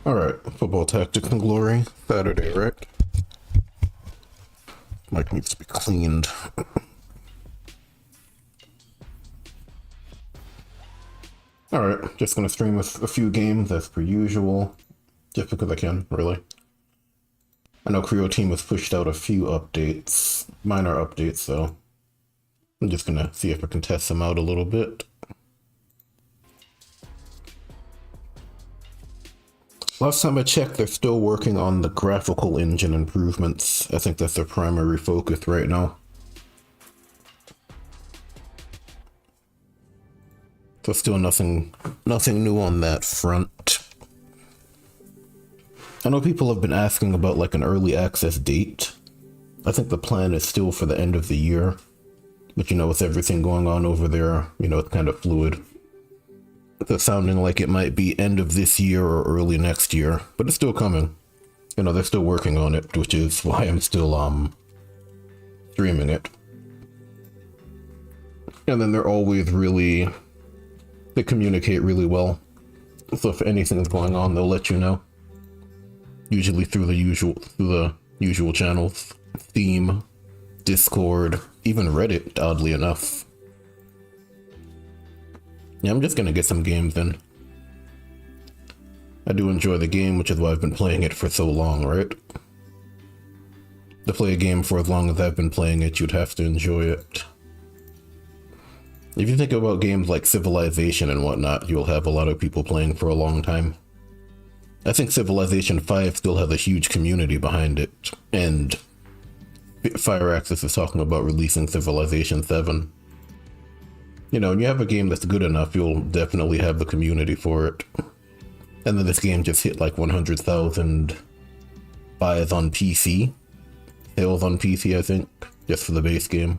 Alright, football tactics and glory. Saturday, right? Mic needs to be cleaned. Alright, just gonna stream a few games as per usual. Just because I can, really. I know Creo Team has pushed out a few updates, minor updates, so I'm just gonna see if I can test them out a little bit. Last time I checked, they're still working on the graphical engine improvements. I think that's their primary focus right now. So still nothing new on that front. I know people have been asking about like an early access date. I think the plan is still for the end of the year. But you know, with everything going on over there, you know, it's kind of fluid. It's sounding like it might be end of this year or early next year, but it's still coming. You know, they're still working on it, which is why I'm still streaming it. And then they're always really, they communicate really well. So if anything's going on, they'll let you know. Usually through the usual channels, Steam, Discord, even Reddit, oddly enough. Yeah, I'm just gonna get some games in. I do enjoy the game, which is why I've been playing it for so long, right? To play a game for as long as I've been playing it, you'd have to enjoy it. If you think about games like Civilization and whatnot, you'll have a lot of people playing for a long time. I think Civilization 5 still has a huge community behind it, and Firaxis is talking about releasing Civilization 7. You know, when you have a game that's good enough, you'll definitely have the community for it. And then this game just hit like 100,000 buys on PC. Sales on PC, I think, just for the base game.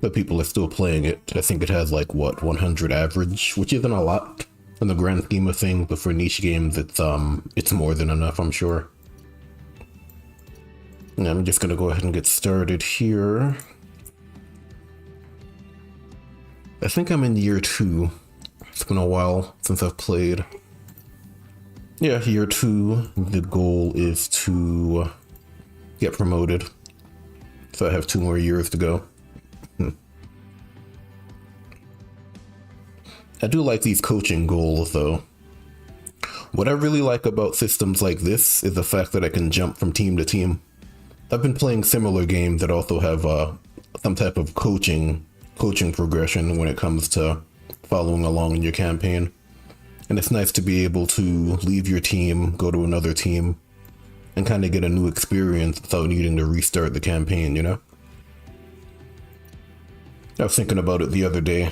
But people are still playing it. I think it has like, what, 100 average, which isn't a lot in the grand scheme of things, but for niche games, it's more than enough, I'm sure. And I'm just gonna go ahead and get started here. I think I'm in year 2. It's been a while since I've played. Yeah, year 2. The goal is to get promoted. So I have 2 more years to go. I do like these coaching goals though. What I really like about systems like this is the fact that I can jump from team to team. I've been playing similar games that also have some type of coaching progression when it comes to following along in your campaign. And it's nice to be able to leave your team, go to another team, and kind of get a new experience without needing to restart the campaign, you know? I was thinking about it the other day.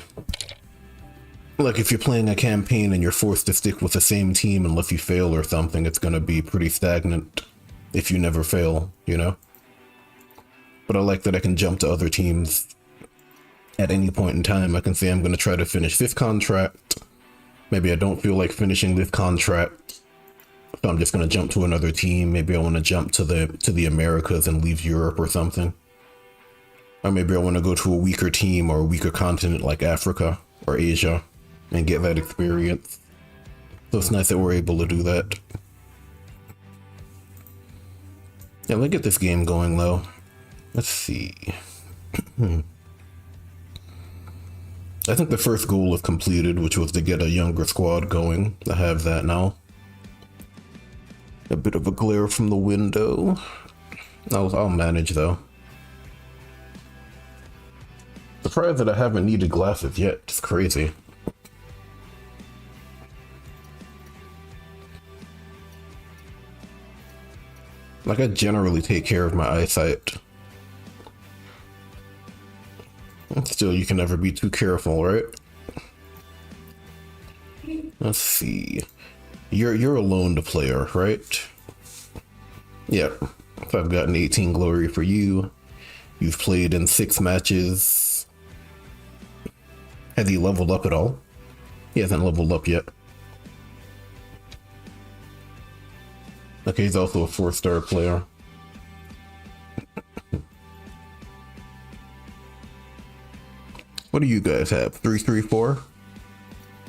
Like, if you're playing a campaign and you're forced to stick with the same team unless you fail or something, it's gonna be pretty stagnant if you never fail, you know? But I like that I can jump to other teams at any point in time. I can say I'm gonna try to finish this contract. Maybe I don't feel like finishing this contract, so I'm just gonna jump to another team. Maybe I want to jump to the Americas and leave Europe or something. Or maybe I want to go to a weaker team or a weaker continent like Africa or Asia and get that experience. So it's nice that we're able to do that. Yeah, let's get this game going though. Let's see. I think the first goal is completed, which was to get a younger squad going. I have that now. A bit of a glare from the window. I'll manage though. Surprised that I haven't needed glasses yet. It's crazy. Like, I generally take care of my eyesight. Still, you can never be too careful, right? Let's see. You're a loaned player, right? Yep. So I've gotten 18 glory for you. You've played in 6 matches. Has he leveled up at all? He hasn't leveled up yet. Okay, he's also a 4-star player. What do you guys have? 334?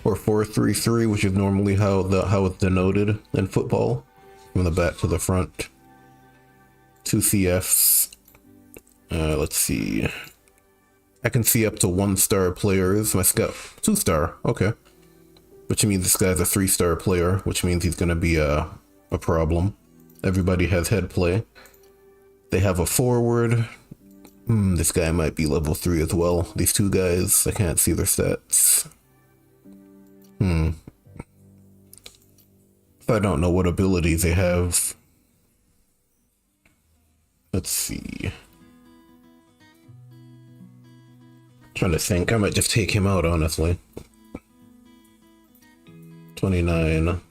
or 4-3-3, which is normally how it's denoted in football, from the back to the front. 2 CFs. Let's see. I can see up to 1-star players. My scout 2-star. Okay, which means this guy's a 3-star player, which means he's gonna be a problem. Everybody has head play. They have a forward. This guy might be level 3 as well. These two guys, I can't see their stats. I don't know what abilities they have. Let's see. Trying to think. I might just take him out, honestly. 29,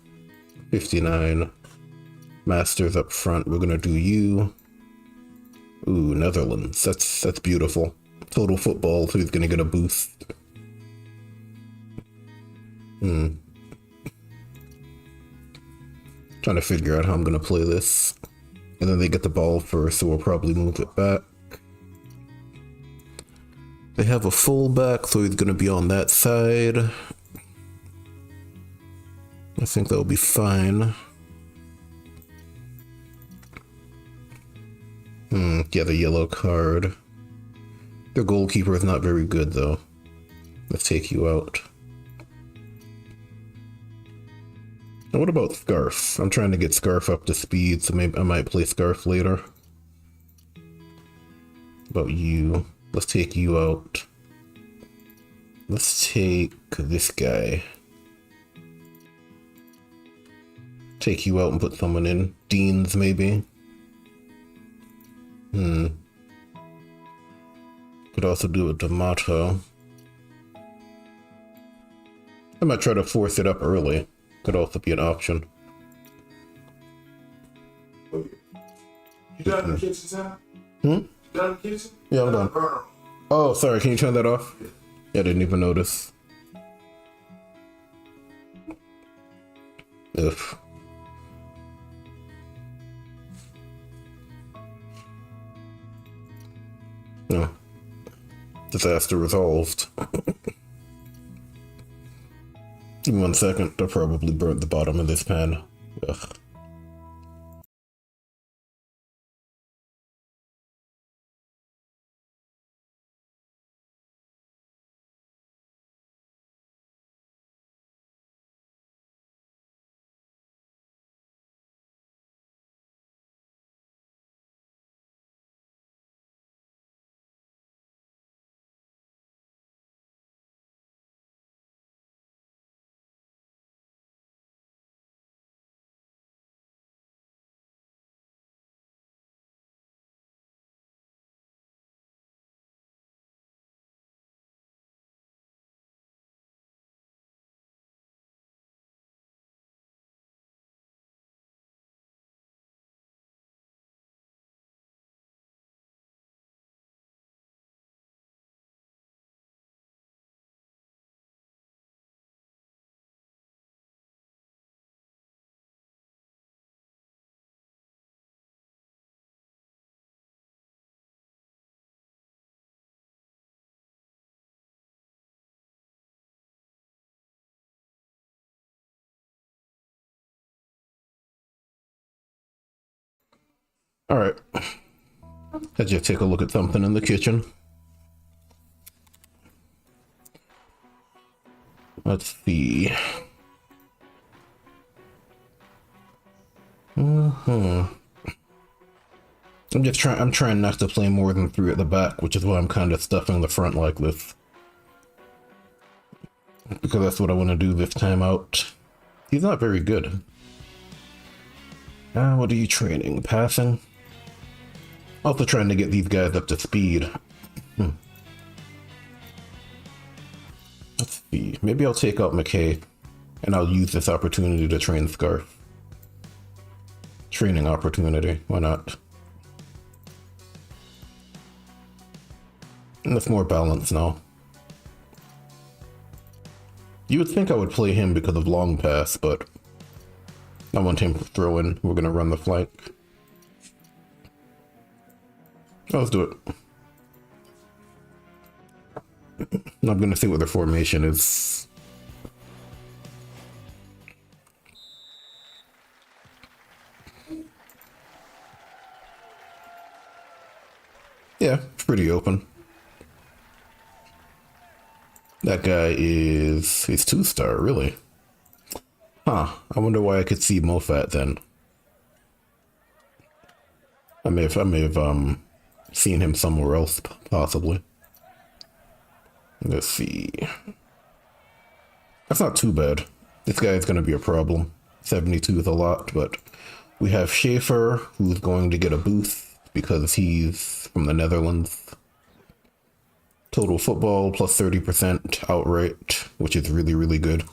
59. Masters up front. We're gonna do you. Ooh, Netherlands. That's beautiful. Total football, so he's gonna get a boost. Trying to figure out how I'm gonna play this. And then they get the ball first, so we'll probably move it back. They have a fullback, so he's gonna be on that side. I think that'll be fine. Get a yellow card. Their goalkeeper is not very good, though. Let's take you out. Now, what about Scarf? I'm trying to get Scarf up to speed, so maybe I might play Scarf later. About you. Let's take you out. Let's take this guy. Take you out and put someone in. Deans, maybe. Could also do a D'Amato. I might try to force it up early. Could also be an option. You done in the kitchen, Sam? You done in the kitchen? Yeah, I'm done. Oh, sorry, can you turn that off? Yeah, I didn't even notice. Ugh. No. Disaster resolved. Give me 1 second. I probably burnt the bottom of this pan. Ugh. All right. Let's just take a look at something in the kitchen. Let's see. I'm trying not to play more than 3 at the back, which is why I'm kind of stuffing the front like this. Because that's what I want to do this time out. He's not very good. What are you training? Passing? Also trying to get these guys up to speed. Let's see. Maybe I'll take out McKay, and I'll use this opportunity to train Scarf. Training opportunity. Why not? And it's more balanced now. You would think I would play him because of long pass, but I want him to throw in. We're gonna run the flank. Oh, let's do it. I'm gonna see what their formation is. Yeah, pretty open. That guy he's 2-star, really. Huh, I wonder why I could see Mofat then. I may have seen him somewhere else, possibly. Let's see. That's not too bad. This guy is going to be a problem. 72 is a lot, but we have Schaefer, who's going to get a boost because he's from the Netherlands. Total football plus 30% outright, which is really, really good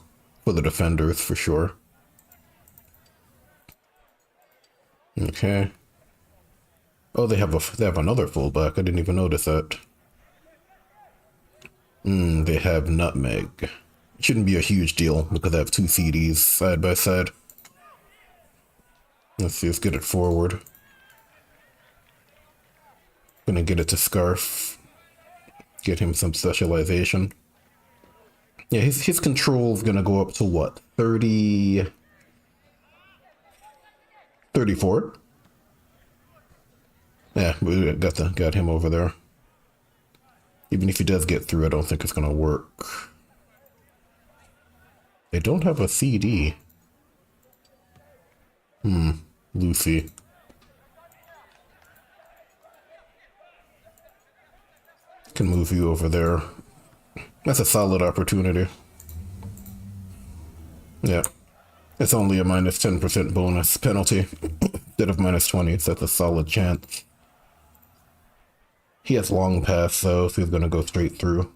for the defenders for sure. Okay. Oh, they have another fullback. I didn't even notice that. They have Nutmeg. It shouldn't be a huge deal because they have 2 CDs side by side. Let's see, let's get it forward. Gonna get it to Scarf. Get him some specialization. Yeah, his control's gonna go up to what? 30... 34? Yeah, we got him over there. Even if he does get through, I don't think it's gonna work. They don't have a CD. Lucy. Can move you over there. That's a solid opportunity. Yeah. It's only a minus 10% bonus penalty instead of minus 20, so that's a solid chance. He has long pass, though, so he's gonna go straight through.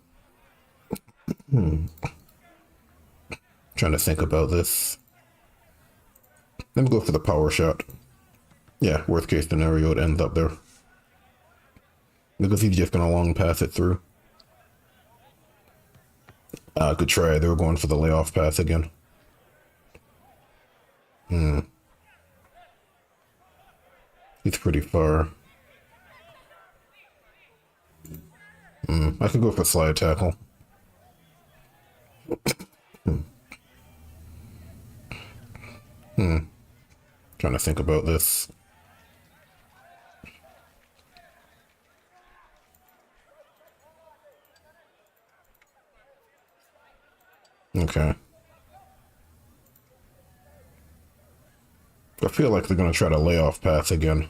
Trying to think about this. Let me go for the power shot. Yeah, worst case scenario, it ends up there. Because he's just gonna long pass it through. Good try. They were going for the layoff pass again. He's pretty far. I could go for slide tackle. Trying to think about this. Okay. I feel like they're gonna try to lay off pass again.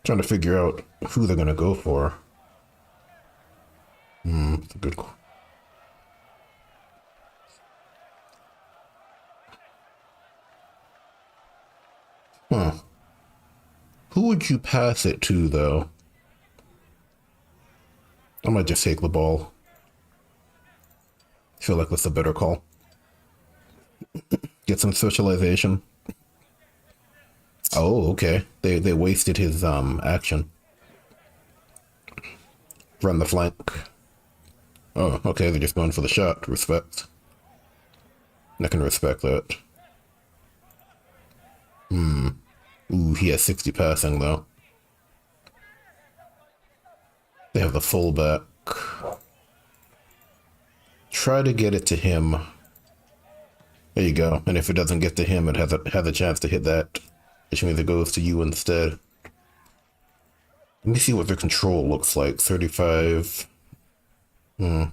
Trying to figure out who they're gonna go for. It's a good call. Who would you pass it to, though? I might just take the ball. I feel like that's a better call. Get some socialization. Oh, okay. They wasted his action. Run the flank. Oh, okay, they're just going for the shot. Respect. I can respect that. Ooh, he has 60 passing, though. They have the fullback. Try to get it to him. There you go. And if it doesn't get to him, it has a chance to hit that. Which means it goes to you instead. Let me see what their control looks like. 35. It's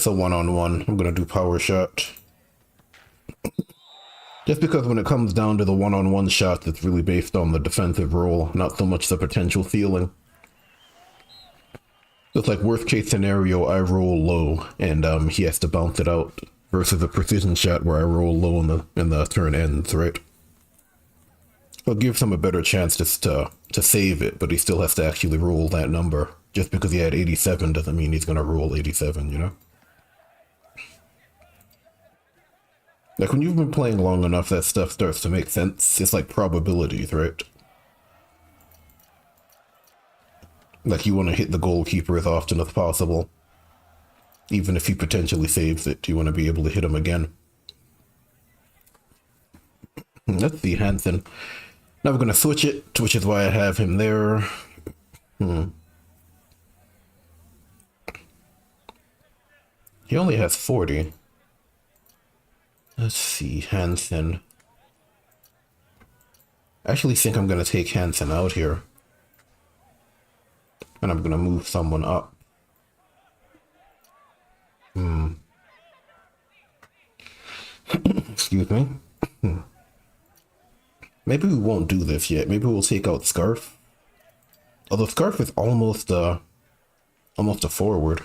a one-on-one. I'm gonna do power shot. Just because when it comes down to the one-on-one shot, it's really based on the defensive role, not so much the potential ceiling. It's like worst case scenario, I roll low and he has to bounce it out versus a precision shot where I roll low and the turn ends, right? It gives him a better chance just to save it, but he still has to actually roll that number. Just because he had 87 doesn't mean he's gonna roll 87, you know? Like when you've been playing long enough, that stuff starts to make sense. It's like probabilities, right? Like you want to hit the goalkeeper as often as possible. Even if he potentially saves it, you want to be able to hit him again. Let's see, Hansen. Now we're going to switch it, which is why I have him there. He only has 40. Let's see, Hansen. I actually think I'm gonna take Hansen out here. And I'm gonna move someone up. Excuse me. Maybe we won't do this yet. Maybe we'll take out Scarf. Although Scarf is almost a forward.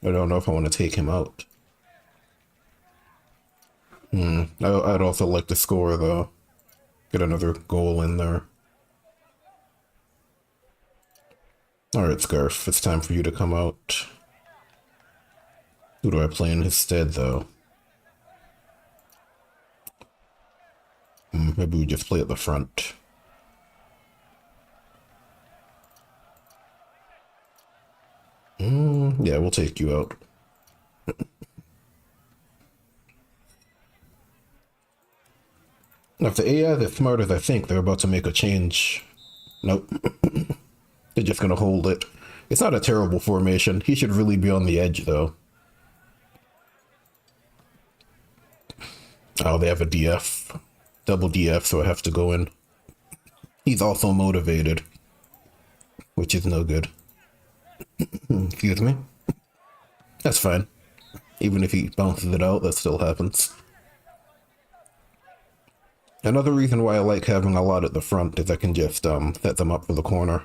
I don't know if I want to take him out. I'd also like to score though. Get another goal in there. Alright, Scarf, it's time for you to come out. Who do I play in his stead though? Maybe we just play at the front. Yeah, we'll take you out. Now, if the AI is as smart as I think, they're about to make a change. Nope. They're just gonna hold it. It's not a terrible formation. He should really be on the edge, though. Oh, they have a DF. Double DF, so I have to go in. He's also motivated, which is no good. Excuse me. That's fine. Even if he bounces it out, that still happens. Another reason why I like having a lot at the front is I can just set them up for the corner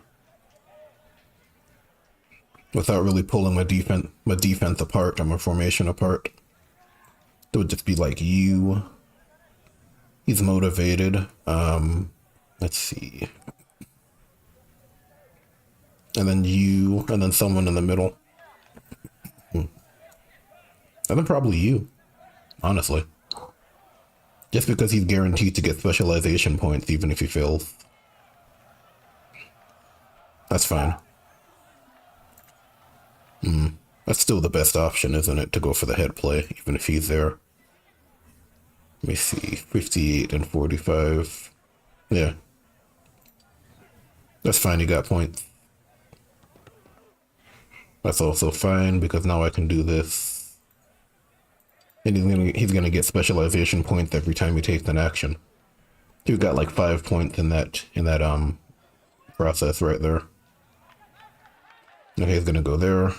without really pulling my defense apart or my formation apart. It would just be like you. He's motivated. Let's see. And then you, and then someone in the middle. And then probably you, honestly. Just because he's guaranteed to get specialization points even if he fails. That's fine. That's still the best option, isn't it? To go for the head play, even if he's there. Let me see, 58 and 45. Yeah. That's fine, he got points. That's also fine, because now I can do this. And he's gonna get specialization points every time he takes an action. You got like 5 points in that process right there. Okay, he's gonna go there.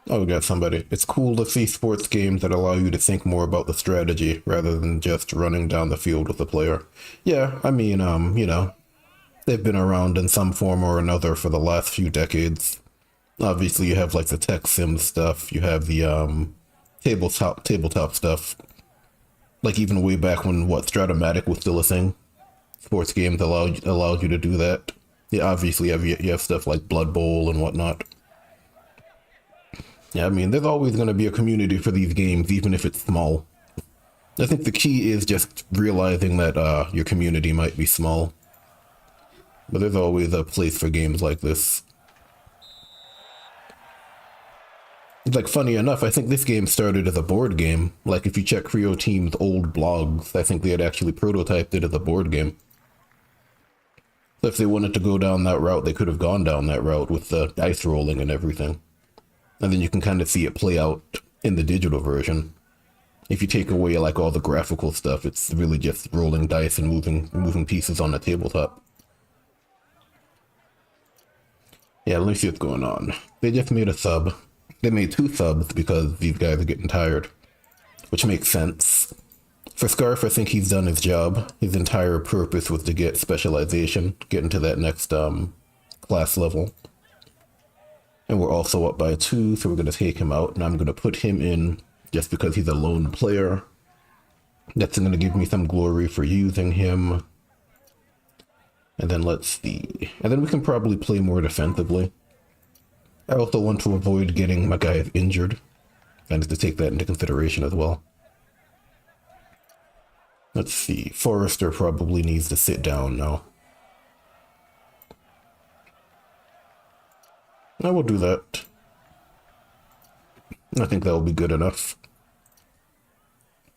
Oh, we got somebody. It's cool to see sports games that allow you to think more about the strategy rather than just running down the field with the player. Yeah, I mean, you know, they've been around in some form or another for the last few decades. Obviously, you have like the tech sim stuff. You have the tabletop stuff. Like even way back when Stratomatic was still a thing. Sports games allowed you to do that. Yeah, obviously you have stuff like Blood Bowl and whatnot. Yeah, I mean, there's always going to be a community for these games, even if it's small. I think the key is just realizing that your community might be small. But there's always a place for games like this. Like, funny enough, I think this game started as a board game. Like, if you check Creo Team's old blogs, I think they had actually prototyped it as a board game. So if they wanted to go down that route, they could have gone down that route with the dice rolling and everything. And then you can kind of see it play out in the digital version. If you take away like all the graphical stuff, it's really just rolling dice and moving pieces on the tabletop. Yeah, let me see what's going on. They just made a sub. They made 2 subs because these guys are getting tired, which makes sense. For Scarf, I think he's done his job. His entire purpose was to get specialization, get into that next class level. And we're also up by 2, so we're going to take him out, and I'm going to put him in just because he's a lone player. That's going to give me some glory for using him. And then let's see. And then we can probably play more defensively. I also want to avoid getting my guys injured. I need to take that into consideration as well. Let's see. Forrester probably needs to sit down now. I will do that. I think that will be good enough.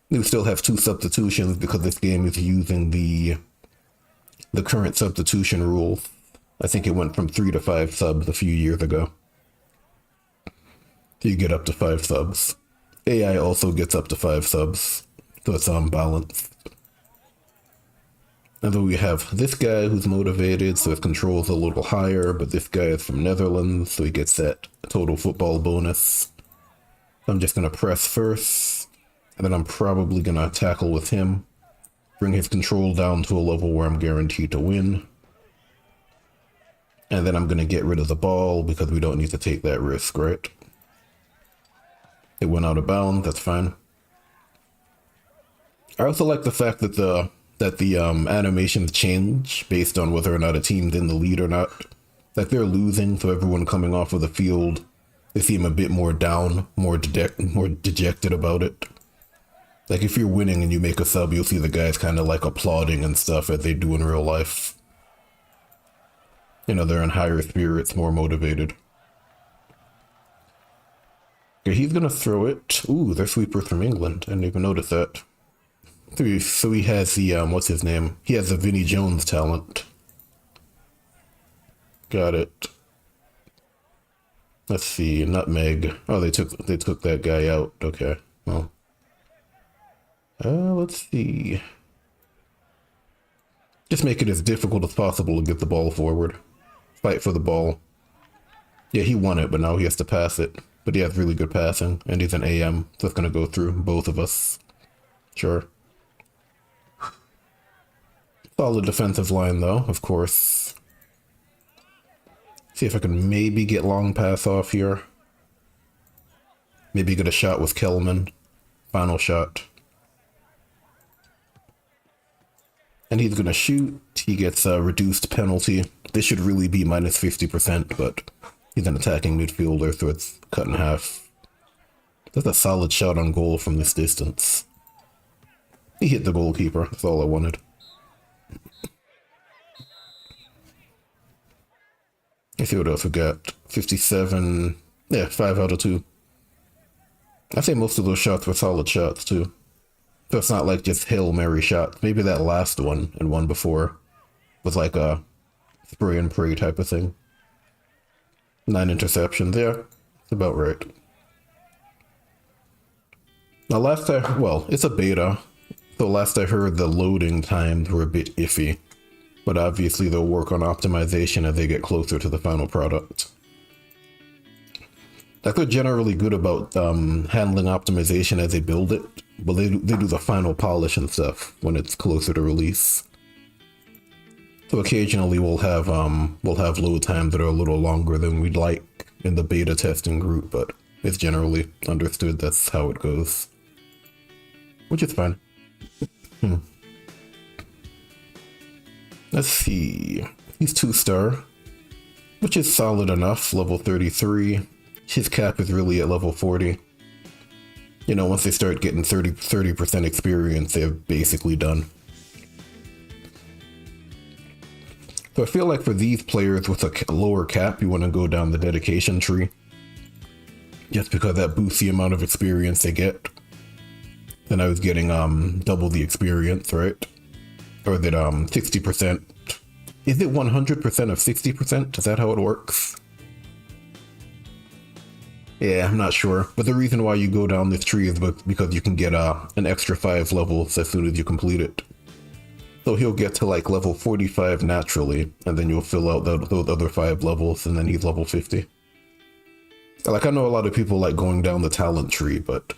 We still have 2 substitutions because this game is using the current substitution rules. I think it went from 3 to 5 subs a few years ago. So you get up to 5 subs. AI also gets up to 5 subs, so it's balanced. And then we have this guy who's motivated, so his control's a little higher, but this guy is from Netherlands, so he gets that total football bonus. I'm just going to press first, and then I'm probably going to tackle with him, bring his control down to a level where I'm guaranteed to win. And then I'm going to get rid of the ball because we don't need to take that risk, right? It went out of bounds, that's fine. I also like the fact that the animations change based on whether or not a team's in the lead or not. Like they're losing, so everyone coming off of the field, they seem a bit more down, more dejected about it. Like if you're winning and you make a sub, you'll see the guys kind of like applauding and stuff as they do in real life. You know, they're in higher spirits, more motivated. Okay, he's gonna throw it. Ooh, they're sweepers from England. I didn't even notice that. So he has the, what's his name? He has the Vinnie Jones talent. Got it. Let's see, nutmeg. Oh, they took that guy out. Okay, well. Let's see. Just make it as difficult as possible to get the ball forward. Fight for the ball. Yeah, he won it, but now he has to pass it. But he has really good passing, and he's an AM, so it's gonna go through both of us. Sure. Solid defensive line, though, of course. See if I can maybe get long pass off here. Maybe get a shot with Kelman. Final shot. And he's gonna shoot. He gets a reduced penalty. This should really be minus 50%, but he's an attacking midfielder, so it's cut in half. That's a solid shot on goal from this distance. He hit the goalkeeper. That's all I wanted. Let's see what else we got. 57. Yeah, 5 out of 2. I say most of those shots were solid shots, too. So it's not like just Hail Mary shots. Maybe that last one and one before was like a spray and pray type of thing. 9 interceptions. Yeah, it's about right. Now well, it's a beta. So last I heard, the loading times were a bit iffy. But obviously they'll work on optimization as they get closer to the final product. Like they're generally good about handling optimization as they build it, but they do the final polish and stuff when it's closer to release. So occasionally we'll have load times that are a little longer than we'd like in the beta testing group, but it's generally understood that's how it goes, which is fine. Let's see. He's 2-star, which is solid enough. Level 33. His cap is really at level 40. You know, once they start getting 30% experience, they're basically done. So I feel like for these players with a lower cap, you want to go down the dedication tree. Just because that boosts the amount of experience they get. Then I was getting double the experience, right? Or that 60%. Is it 100% of 60%? Is that how it works? Yeah, I'm not sure. But the reason why you go down this tree is because you can get an extra 5 levels as soon as you complete it. So he'll get to like level 45 naturally, and then you'll fill out those other 5 levels, and then he's level 50. Like, I know a lot of people like going down the talent tree, but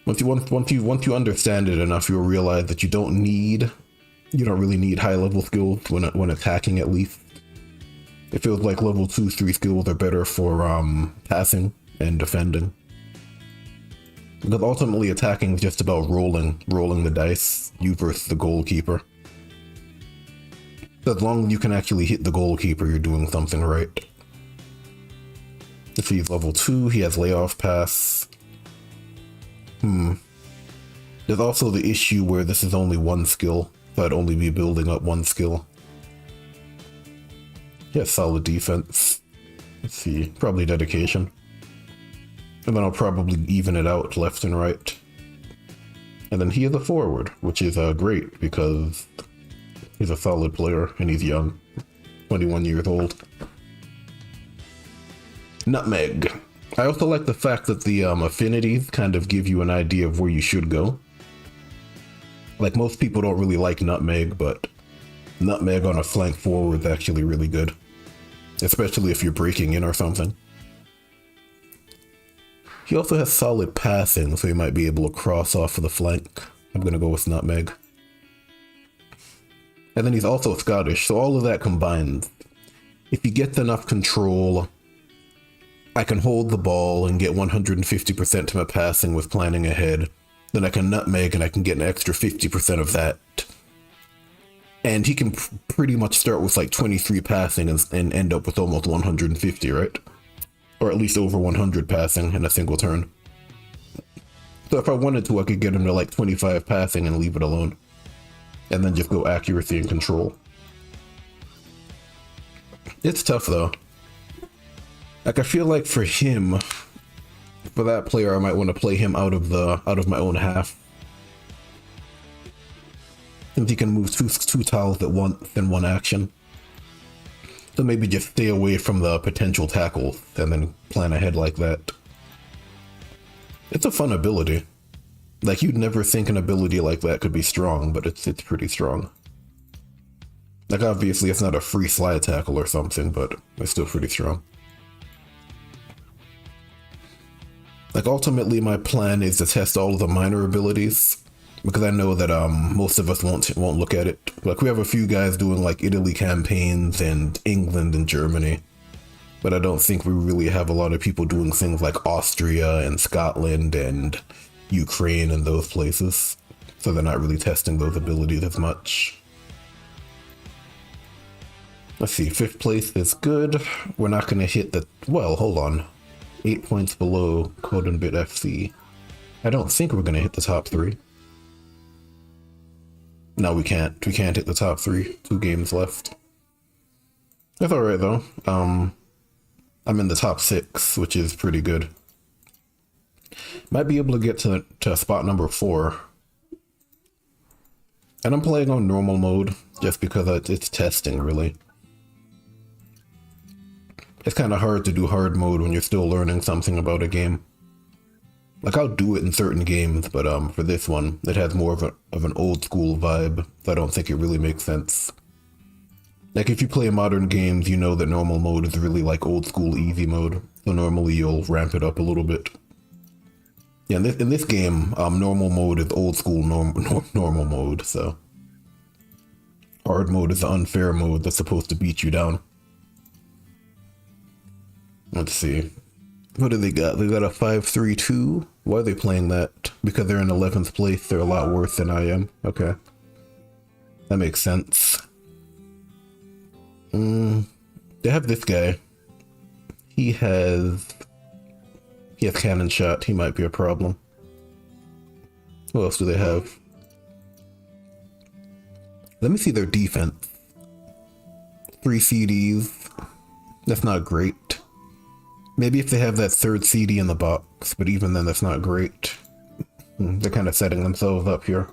once you understand it enough, you'll realize that you don't really need high level skills when attacking, at least. It feels like level 2-3 skills are better for passing and defending. Because ultimately attacking is just about rolling the dice, you versus the goalkeeper. So as long as you can actually hit the goalkeeper, you're doing something right. If he's level 2, he has layoff pass. There's also the issue where this is only one skill, so I'd only be building up one skill. He has solid defense. Let's see, probably dedication. And then I'll probably even it out left and right. And then he is a forward, which is great because he's a solid player and he's young, 21 years old. Nutmeg. I also like the fact that the affinities kind of give you an idea of where you should go. Like, most people don't really like Nutmeg, but Nutmeg on a flank forward is actually really good. Especially if you're breaking in or something. He also has solid passing, so he might be able to cross off of the flank. I'm gonna go with Nutmeg. And then he's also Scottish, so all of that combined, if he gets enough control, I can hold the ball and get 150% to my passing with planning ahead. Then I can Nutmeg and I can get an extra 50% of that. And he can pretty much start with like 23 passing and end up with almost 150, right? Or at least over 100 passing in a single turn. So if I wanted to, I could get him to like 25 passing and leave it alone. And then just go accuracy and control. It's tough though. Like, I feel like for him, for that player, I might want to play him out of my own half. Since he can move two tiles at once in one action. So maybe just stay away from the potential tackles and then plan ahead like that. It's a fun ability. Like, you'd never think an ability like that could be strong, but it's pretty strong. Like, obviously it's not a free slide tackle or something, but it's still pretty strong. Like, ultimately my plan is to test all of the minor abilities, because I know that most of us won't look at it. Like, we have a few guys doing like Italy campaigns and England and Germany, but I don't think we really have a lot of people doing things like Austria and Scotland and Ukraine and those places, so they're not really testing those abilities as much. Let's see, 5th place is good. We're not going to hit the... Well, hold on. 8 points below Code and Bit FC. I don't think we're going to hit the top 3. No, we can't. We can't hit the top 3. 2 games left. That's alright, though. I'm in the top 6, which is pretty good. Might be able to get to spot number 4. And I'm playing on normal mode, just because it's testing, really. It's kind of hard to do hard mode when you're still learning something about a game. Like, I'll do it in certain games, but for this one, it has more of an old school vibe, so I don't think it really makes sense. Like, if you play modern games, you know that normal mode is really like old school easy mode, so normally you'll ramp it up a little bit. Yeah, in this game, normal mode is old school normal mode, so... Hard mode is the unfair mode that's supposed to beat you down. Let's see. What do they got? They got a 5-3-2. Why are they playing that? Because they're in 11th place, they're a lot worse than I am. Okay. That makes sense. They have this guy. He has cannon shot. He might be a problem. What else do they have? Let me see their defense. 3 CDs. That's not great. Maybe if they have that 3rd CD in the box, but even then that's not great. They're kind of setting themselves up here.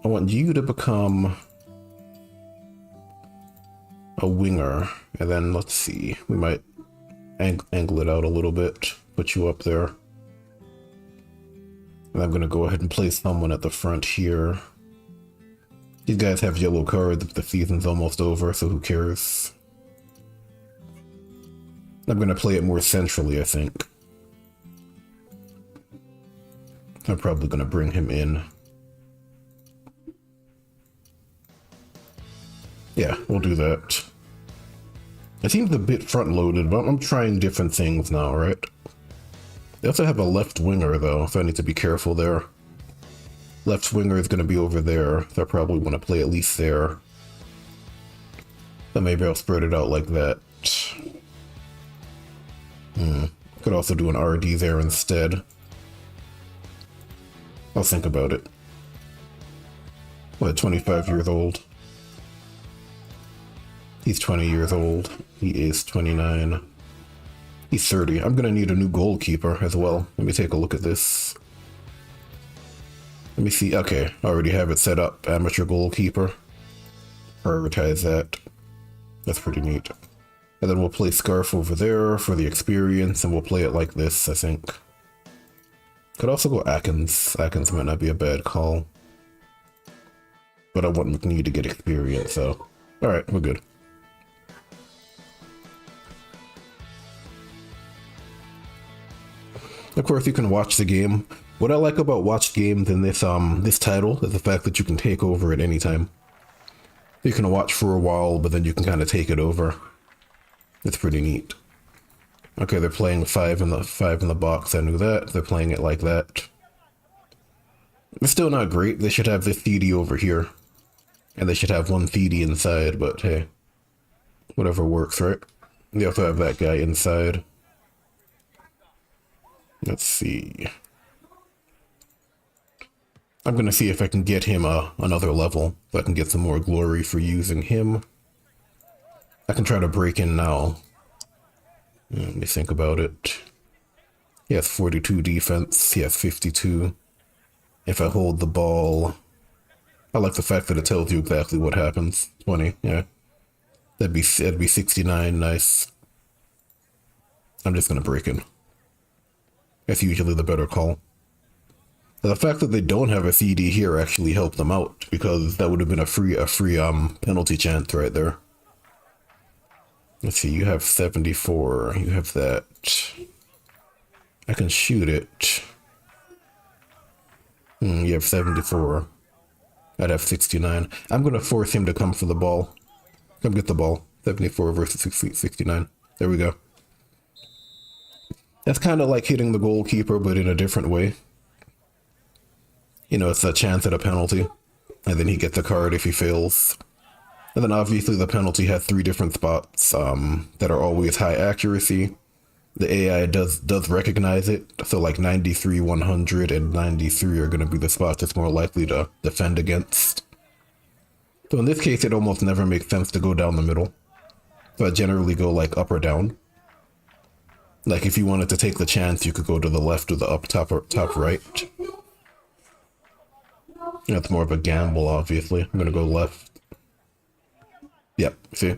I want you to become a winger, and then let's see, we might angle it out a little bit, put you up there. And I'm gonna go ahead and place someone at the front here. These guys have yellow cards, the season's almost over, so who cares? I'm gonna play it more centrally, I think. I'm probably gonna bring him in. Yeah, we'll do that. It seems a bit front-loaded, but I'm trying different things now, right? They also have a left winger, though, so I need to be careful there. Left winger is gonna be over there, so I probably want to play at least there. So maybe I'll spread it out like that. Could also do an RD there instead. I'll think about it. What, 25 years old? He's 20 years old. He is 29. He's 30. I'm gonna need a new goalkeeper as well. Let me take a look at this. Let me see. Okay, I already have it set up. Amateur goalkeeper. Prioritize that. That's pretty neat. And then we'll play Scarf over there for the experience, and we'll play it like this, I think. Could also go Atkins. Atkins might not be a bad call. But I want McNee to get experience, so... Alright, we're good. Of course, you can watch the game. What I like about watched games in this title is the fact that you can take over at any time. You can watch for a while, but then you can kind of take it over. It's pretty neat. Okay, they're playing five in the box. I knew that. They're playing it like that. It's still not great. They should have this CD over here. And they should have one CD inside, but hey. Whatever works, right? They also have that guy inside. Let's see. I'm gonna see if I can get him another level, so I can get some more glory for using him. I can try to break in now. Let me think about it. He has 42 defense, he has 52. If I hold the ball... I like the fact that it tells you exactly what happens. 20, yeah. That'd be 69, nice. I'm just gonna break in. That's usually the better call. Now, the fact that they don't have a CD here actually helped them out, because that would have been a free penalty chance right there. Let's see, you have 74, you have that. I can shoot it. You have 74. I'd have 69. I'm going to force him to come for the ball. Come get the ball. 74 versus 69. There we go. That's kind of like hitting the goalkeeper, but in a different way. You know, it's a chance at a penalty. And then he gets a card if he fails. And then obviously the penalty has 3 different spots that are always high accuracy. The AI does recognize it, so like 93, 100, and 93 are going to be the spots it's more likely to defend against. So in this case, it almost never makes sense to go down the middle. So I generally go like up or down. Like if you wanted to take the chance, you could go to the left or the up, top, or top right. That's more of a gamble, obviously. I'm going to go left. Yep, see?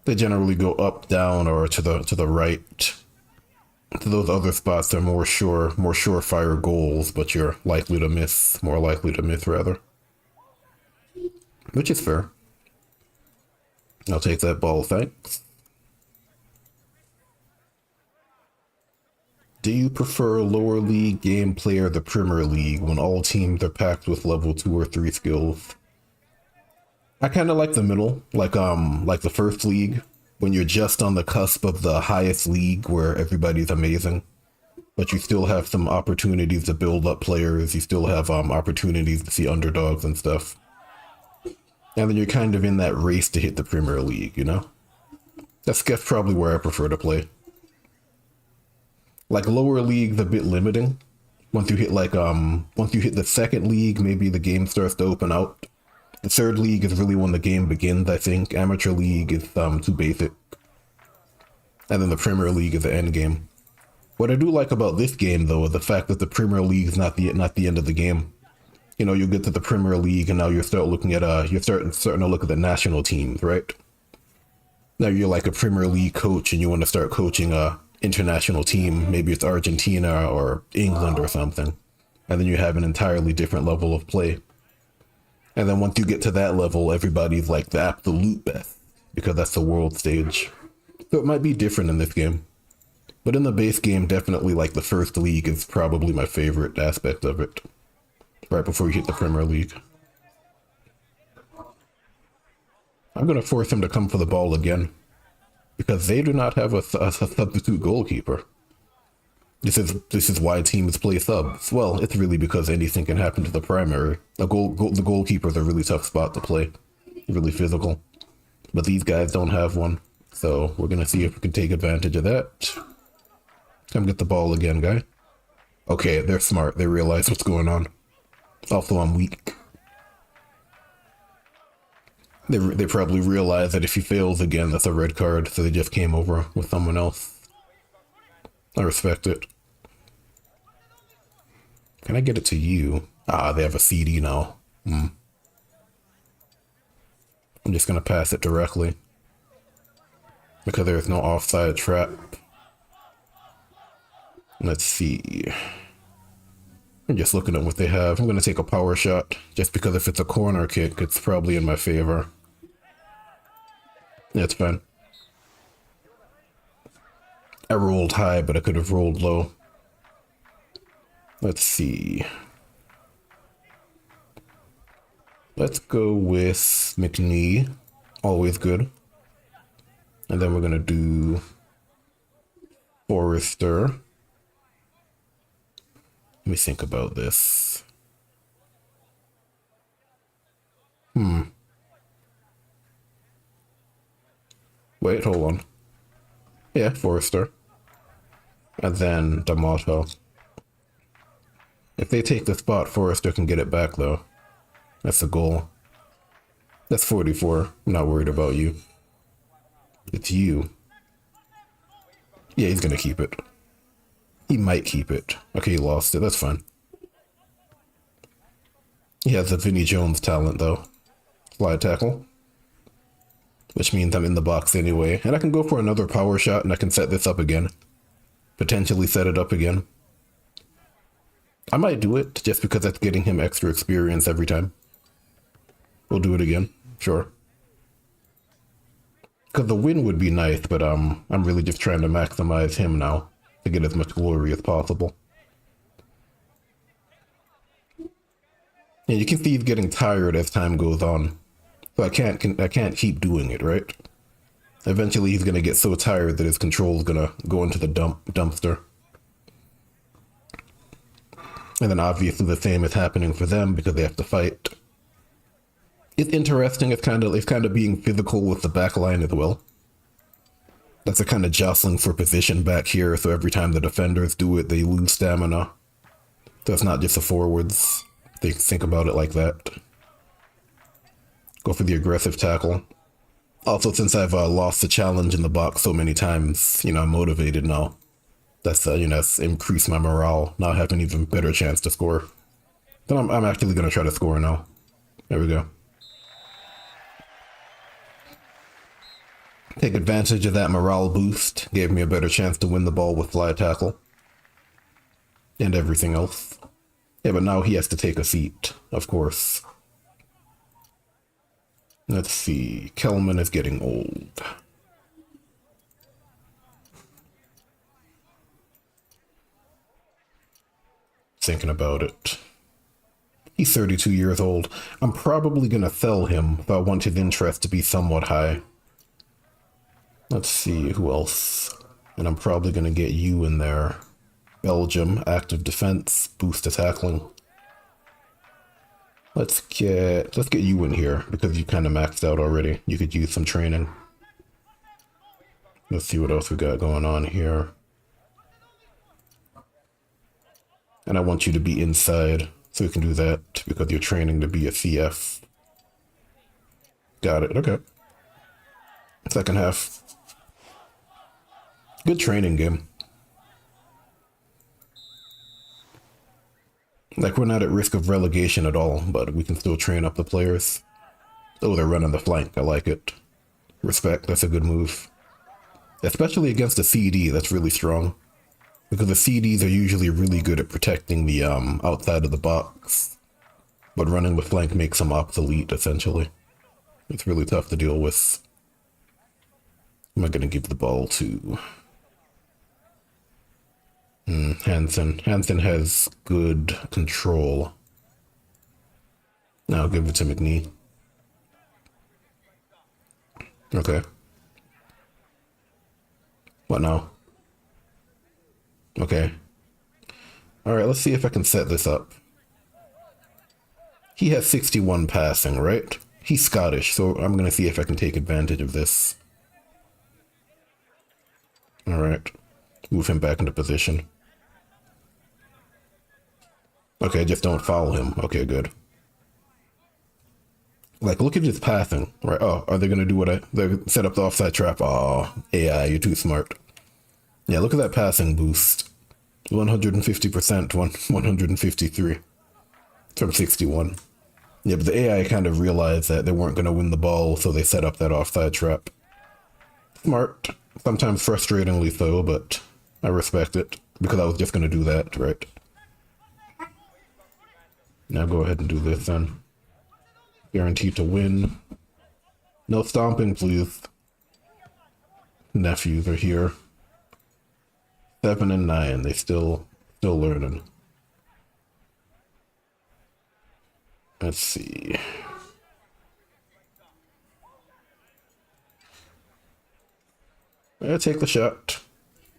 They generally go up, down, or to the right. To those other spots, they're more surefire goals, but you're likely to miss, more likely to miss rather. Which is fair. I'll take that ball, thanks. Do you prefer lower league gameplay or the Premier League when all teams are packed with level 2 or 3 skills? I kind of like the middle, like the first league, when you're just on the cusp of the highest league where everybody's amazing, but you still have some opportunities to build up players, you still have opportunities to see underdogs and stuff. And then you're kind of in that race to hit the Premier League, you know? That's probably where I prefer to play. Like lower league's a bit limiting. Once you hit the second league, maybe the game starts to open out. The third league is really when the game begins, I think. Amateur league is too basic. And then the Premier League is the end game. What I do like about this game, though, is the fact that the Premier League is not the end of the game. You know, you get to the Premier League, and now you're starting to look at the national teams, right? Now you're like a Premier League coach, and you want to start coaching a international team. Maybe it's Argentina or England or something. And then you have an entirely different level of play. And then once you get to that level, everybody's like the absolute best, because that's the world stage. So it might be different in this game. But in the base game, definitely like the first league is probably my favorite aspect of it. Right before you hit the Premier League. I'm going to force him to come for the ball again, because they do not have a substitute goalkeeper. This is why teams play subs. Well, it's really because anything can happen to the primary. The goalkeeper is a really tough spot to play. Really physical. But these guys don't have one. So we're going to see if we can take advantage of that. Come get the ball again, guy. Okay, they're smart. They realize what's going on. Also, I'm weak. They probably realize that if he fails again, that's a red card. So they just came over with someone else. I respect it. Can I get it to you? Ah, they have a CD now. I'm just going to pass it directly, because there's no offside trap. Let's see. I'm just looking at what they have. I'm going to take a power shot, just because if it's a corner kick, it's probably in my favor. Yeah, it's fine. I rolled high, but I could have rolled low. Let's see. Let's go with McNee. Always good. And then we're going to do Forrester. Let me think about this. Wait, hold on. Yeah, Forrester. And then D'Amato. If they take the spot, Forrester can get it back, though. That's the goal. That's 44. I'm not worried about you. It's you. Yeah, he's gonna keep it. He might keep it. Okay, he lost it. That's fine. He has the Vinnie Jones talent, though. Slide tackle. Which means I'm in the box anyway. And I can go for another power shot and I can set this up again. Potentially set it up again. I might do it just because that's getting him extra experience every time. We'll do it again. Sure. Because the win would be nice, but I'm really just trying to maximize him now to get as much glory as possible. And you can see he's getting tired as time goes on. So I can't keep doing it, right? Eventually he's gonna get so tired that his control is gonna go into the dumpster. And then obviously the same is happening for them because they have to fight. It's interesting. It's kind of being physical with the back line as well. That's a kind of jostling for position back here. So every time the defenders do it, they lose stamina. So it's not just the forwards. They think about it like that. Go for the aggressive tackle. Also, since I've lost the challenge in the box so many times, I'm motivated now. That's increased my morale. Now I have an even better chance to score. Then I'm actually going to try to score now. There we go. Take advantage of that morale boost. Gave me a better chance to win the ball with fly tackle. And everything else. Yeah, but now he has to take a seat, of course. Let's see. Kelman is getting old. Thinking about it. He's 32 years old. I'm probably going to sell him, but I want his interest to be somewhat high. Let's see, who else? And I'm probably going to get you in there. Belgium, active defense, boost to tackling. Let's get you in here, because you kind of maxed out already. You could use some training. Let's see what else we got going on here. And I want you to be inside, so we can do that, because you're training to be a CF. Got it, okay. Second half. Good training game. Like, we're not at risk of relegation at all, but we can still train up the players. Oh, they're running the flank. I like it. Respect. That's a good move. Especially against a CD, that's really strong. Because the CDs are usually really good at protecting the outside of the box. But running with flank makes them obsolete, essentially. It's really tough to deal with. Am I going to give the ball to... Hansen. Hansen has good control. Now I'll give it to McNee. Okay. What now? Okay. Alright, let's see if I can set this up. He has 61 passing, right? He's Scottish, so I'm going to see if I can take advantage of this. Alright. Move him back into position. Okay, just don't foul him. Okay, good. Like, look at his passing, right? Oh, are they going to do what they set up the offside trap? Oh, AI, you're too smart. Yeah, look at that passing boost. 150%, 153 from 61. Yeah, but the AI kind of realized that they weren't going to win the ball, so they set up that offside trap. Smart. Sometimes frustratingly so, but I respect it, because I was just going to do that, right? Now go ahead and do this then. Guaranteed to win. No stomping, please. Nephews are here. 7 and 9. They still learning. Let's see. I take the shot.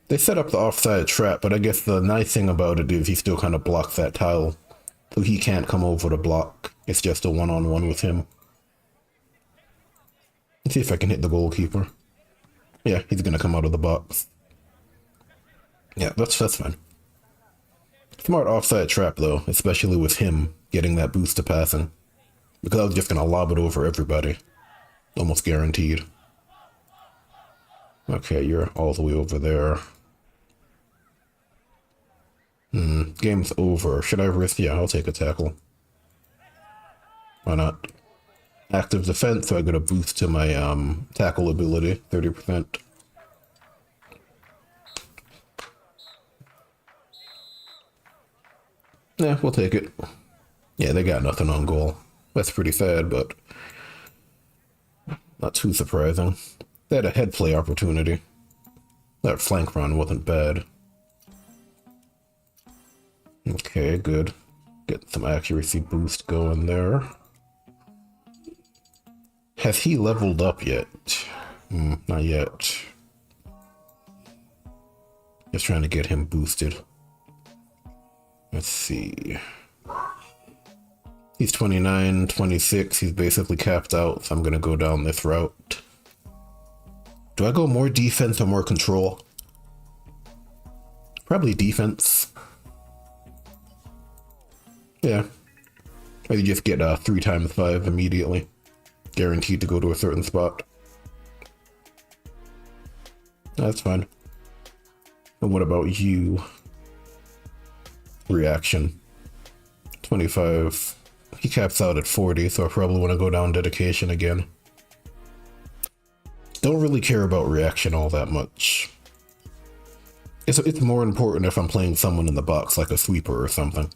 They set up the offside trap, but I guess the nice thing about it is he still kind of blocks that tile. So he can't come over to block. It's just a one-on-one with him. Let's see if I can hit the goalkeeper. Yeah, he's gonna come out of the box. Yeah, that's fine. Smart offside trap though, especially with him getting that boost to passing. Because I was just gonna lob it over everybody. Almost guaranteed. Okay, you're all the way over there. Game's over. Should I risk? Yeah, I'll take a tackle. Why not? Active defense, so I get a boost to my tackle ability, 30%. Yeah, we'll take it. Yeah, they got nothing on goal. That's pretty sad, but not too surprising. They had a head play opportunity. That flank run wasn't bad. Okay, good. Get some accuracy boost going there. Has he leveled up yet? Not yet. Just trying to get him boosted. Let's see. He's 29, 26. He's basically capped out, so I'm going to go down this route. Do I go more defense or more control? Probably defense. Yeah. Or you just get 3 times 5 immediately. Guaranteed to go to a certain spot. That's fine. And what about you? Reaction. 25. He caps out at 40, so I probably want to go down dedication again. Don't really care about reaction all that much. It's more important if I'm playing someone in the box, like a sweeper or something.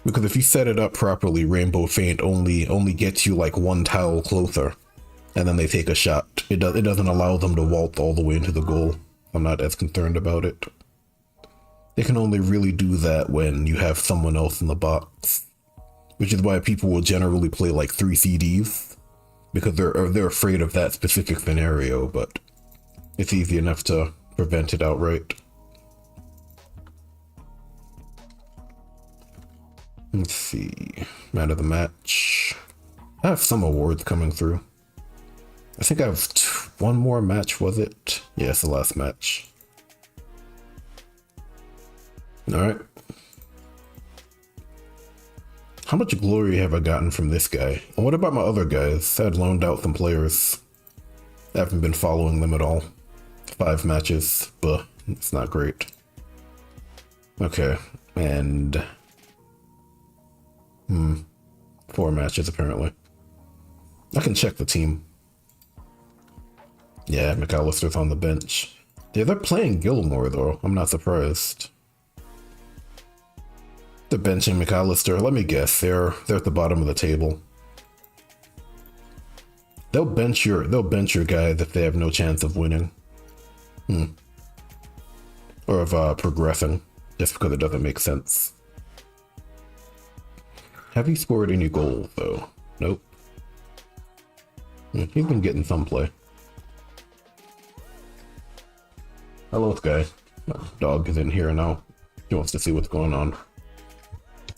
Because if you set it up properly, Rainbow Feint only gets you like 1 tile closer, and then they take a shot. It doesn't allow them to waltz all the way into the goal. I'm not as concerned about it. They can only really do that when you have someone else in the box, which is why people will generally play like 3 CDs, because they're afraid of that specific scenario. But it's easy enough to prevent it outright. Let's see. Man of the match. I have some awards coming through. I think I have 1 more match, was it? Yeah, it's the last match. Alright. How much glory have I gotten from this guy? And what about my other guys? I had loaned out some players. I haven't been following them at all. 5 matches, but it's not great. Okay, and 4 matches apparently. I can check the team. Yeah, McAllister's on the bench. Yeah, they're playing Gilmore though. I'm not surprised. They're benching McAllister. Let me guess, they're at the bottom of the table. They'll bench your guys if they have no chance of winning. Or of progressing, just because it doesn't make sense. Have you scored any goals though? Nope. He's been getting some play. Hello, guy. Dog is in here now. He wants to see what's going on.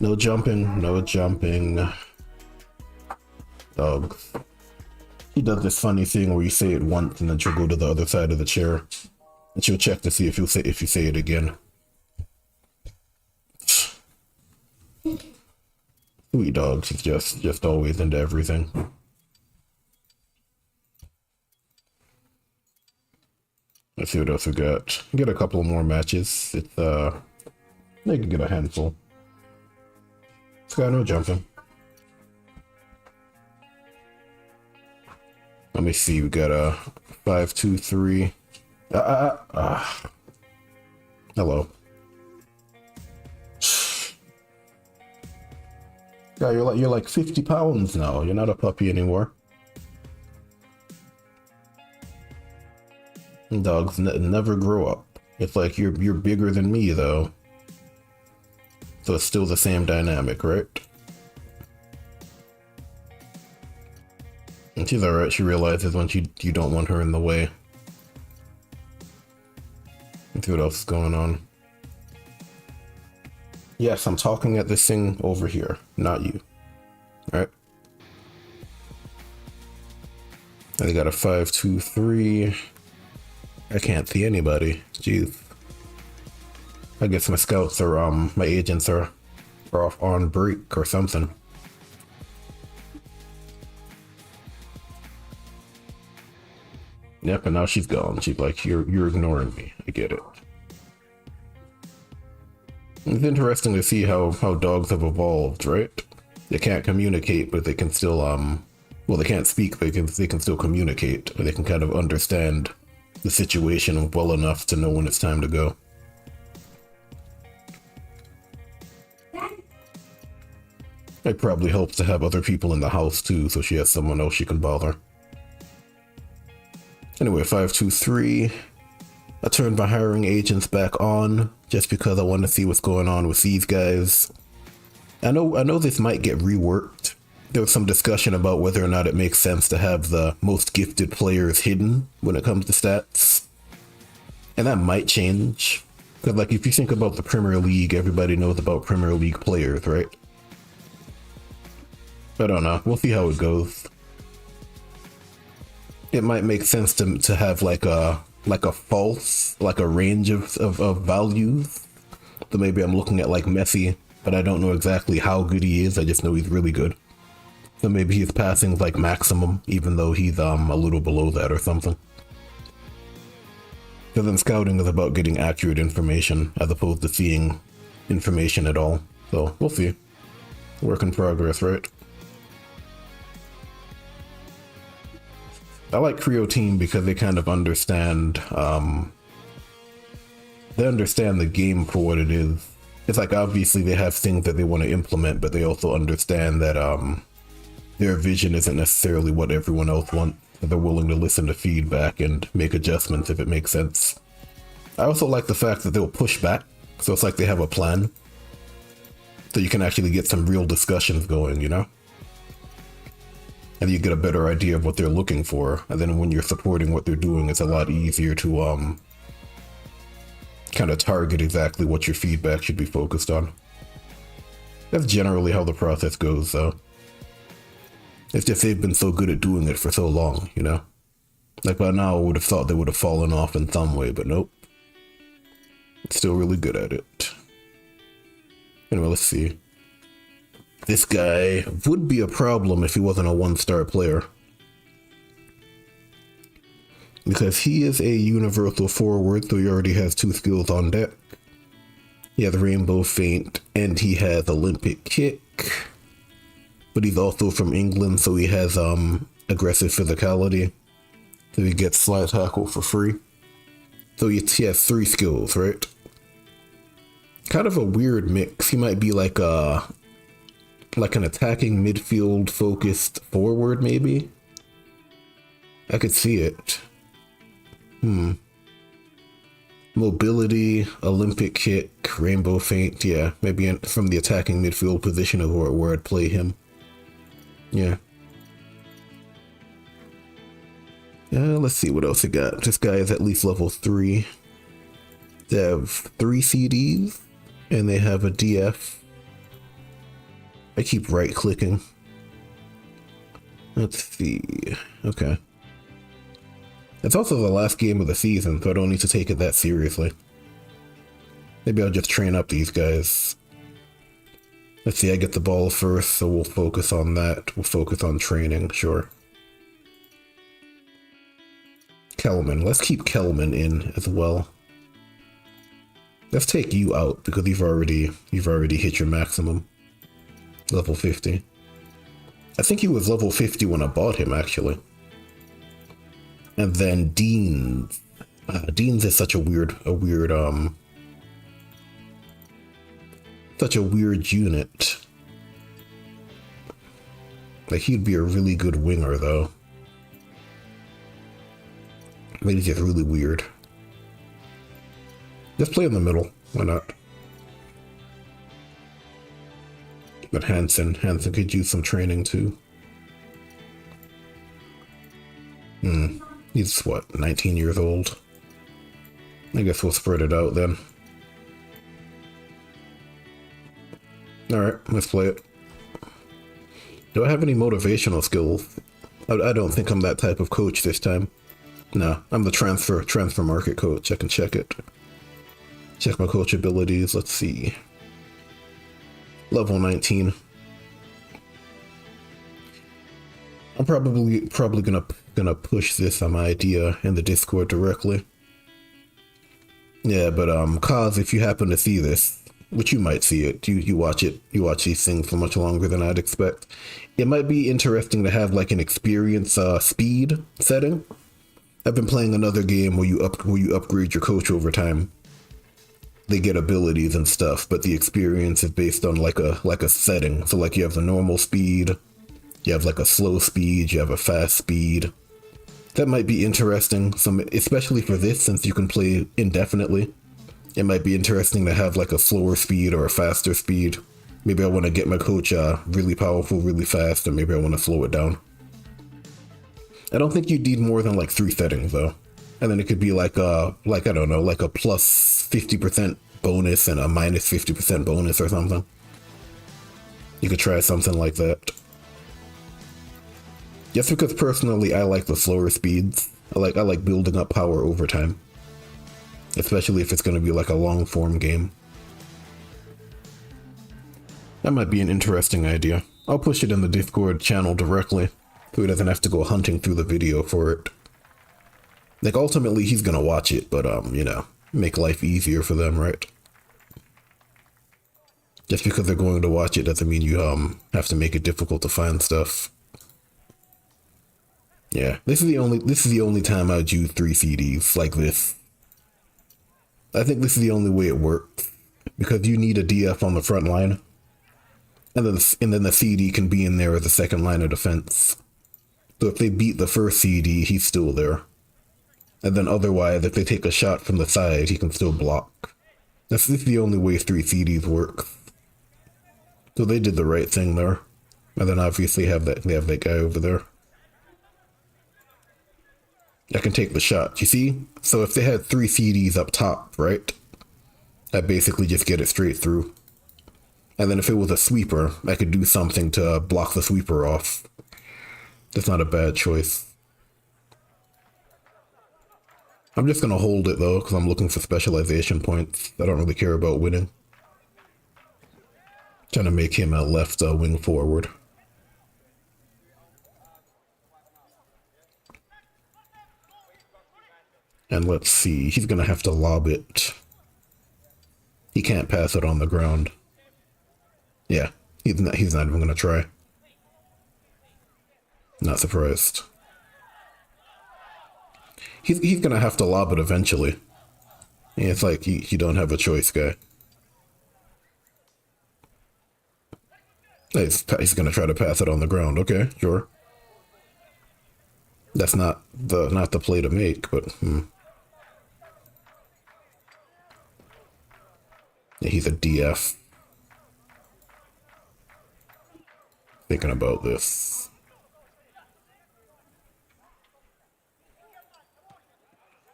No jumping, no jumping. Dog. He does this funny thing where you say it once and then she'll go to the other side of the chair. And she'll check to see if you say it again. Sweet dog, she's just always into everything. Let's see what else we got. Get a couple more matches. It's they can get a handful. It's got no jumping. Let me see, we got a 5, 2, 3. Hello. you're like 50 pounds now. You're not a puppy anymore. Dogs never grow up. It's like you're bigger than me though. So it's still the same dynamic, right? And she's alright. She realizes when you don't want her in the way. Let's see what else is going on. Yes, I'm talking at this thing over here, not you. Alright. And they got a 5, 2, 3. I can't see anybody. Jeez. I guess my scouts are, my agents are off on break or something. Yep, and now she's gone. She's like, you're ignoring me. I get it. It's interesting to see how dogs have evolved, right? They can't communicate, but they can still, well, they can't speak, but they can still communicate. They can kind of understand the situation well enough to know when it's time to go. It probably helps to have other people in the house too, so she has someone else she can bother. Anyway, 5, 2, 3. I turned my hiring agents back on just because I want to see what's going on with these guys. I know this might get reworked. There was some discussion about whether or not it makes sense to have the most gifted players hidden when it comes to stats. And that might change. Because like if you think about the Premier League, everybody knows about Premier League players, right? I don't know. We'll see how it goes. It might make sense to have like a false, like a range of values. So maybe I'm looking at like Messi, but I don't know exactly how good he is. I just know he's really good. So maybe he's passing like maximum, even though he's a little below that or something. Because then scouting is about getting accurate information as opposed to seeing information at all. So we'll see. Work in progress, right? I like Creo Team because they kind of understand, they understand the game for what it is. It's like obviously they have things that they want to implement, but they also understand that their vision isn't necessarily what everyone else wants. They're willing to listen to feedback and make adjustments if it makes sense. I also like the fact that they'll push back, so it's like they have a plan. So you can actually get some real discussions going, you know? And you get a better idea of what they're looking for. And then when you're supporting what they're doing, it's a lot easier to kind of target exactly what your feedback should be focused on. That's generally how the process goes, though. It's just they've been so good at doing it for so long, you know? Like by now I would have thought they would have fallen off in some way, but nope. It's still really good at it. Anyway, let's see. This guy would be a problem if he wasn't a 1-star player. Because he is a universal forward, so he already has 2 skills on deck. He has Rainbow Feint, and he has Olympic Kick. But he's also from England, so he has aggressive physicality. So he gets Slide Tackle for free. So he has 3 skills, right? Kind of a weird mix. He might be like an attacking midfield focused forward, maybe? I could see it. Mobility, Olympic Kick, Rainbow Feint, yeah. Maybe from the attacking midfield position of where I'd play him. Yeah. Let's see what else I got. This guy is at least level 3. They have 3 CDs, and they have a DF. I keep right-clicking. Let's see. Okay. It's also the last game of the season, so I don't need to take it that seriously. Maybe I'll just train up these guys. Let's see, I get the ball first, so we'll focus on that. We'll focus on training, sure. Kelman. Let's keep Kelman in as well. Let's take you out because you've already hit your maximum. Level 50. I think he was level 50 when I bought him, actually. And then Deans. Deans is such a weird unit. Like, he'd be a really good winger, though. But he's just really weird. Just play in the middle. Why not? But Hansen could use some training, too. He's, what, 19 years old? I guess we'll spread it out, then. Alright, let's play it. Do I have any motivational skills? I don't think I'm that type of coach this time. No, I'm the transfer market coach. I can check it. Check my coach abilities. Let's see. Level 19. I'm probably gonna push this idea in the Discord directly. Yeah, but Kaz, if you happen to see this, which you might see it, you watch these things for much longer than I'd expect. It might be interesting to have like an experience speed setting. I've been playing another game where you upgrade your coach over time. They get abilities and stuff, but the experience is based on like a setting. So like you have the normal speed, you have like a slow speed, you have a fast speed. That might be interesting, especially for this, since you can play indefinitely. It might be interesting to have like a slower speed or a faster speed. Maybe I want to get my coach really powerful, really fast, or maybe I want to slow it down. I don't think you'd need more than like 3 settings though. And then it could be like I don't know, like a plus 50% bonus and a minus 50% bonus or something. You could try something like that. Just because personally I like the slower speeds. I like building up power over time. Especially if it's going to be like a long form game. That might be an interesting idea. I'll push it in the Discord channel directly, so he doesn't have to go hunting through the video for it. Like, ultimately, he's gonna watch it, but, you know, make life easier for them, right? Just because they're going to watch it doesn't mean you, have to make it difficult to find stuff. Yeah, this is the only time I'd use 3 CDs like this. I think this is the only way it works, because you need a DF on the front line, and then the CD can be in there as a second line of defense. So if they beat the first CD, he's still there. And then otherwise, if they take a shot from the side, he can still block. This is the only way 3 CDs work. So they did the right thing there. And then obviously they have that guy over there. I can take the shot, you see? So if they had 3 CDs up top, right? I basically just get it straight through. And then if it was a sweeper, I could do something to block the sweeper off. That's not a bad choice. I'm just gonna hold it though, because I'm looking for specialization points. I don't really care about winning. Trying to make him a left wing forward. And let's see, he's gonna have to lob it. He can't pass it on the ground. Yeah, he's not even gonna try. Not surprised. He's gonna have to lob it eventually. Yeah, it's like you don't have a choice, guy. He's gonna try to pass it on the ground. Okay, sure. That's not the play to make, but Yeah, he's a DF. Thinking about this.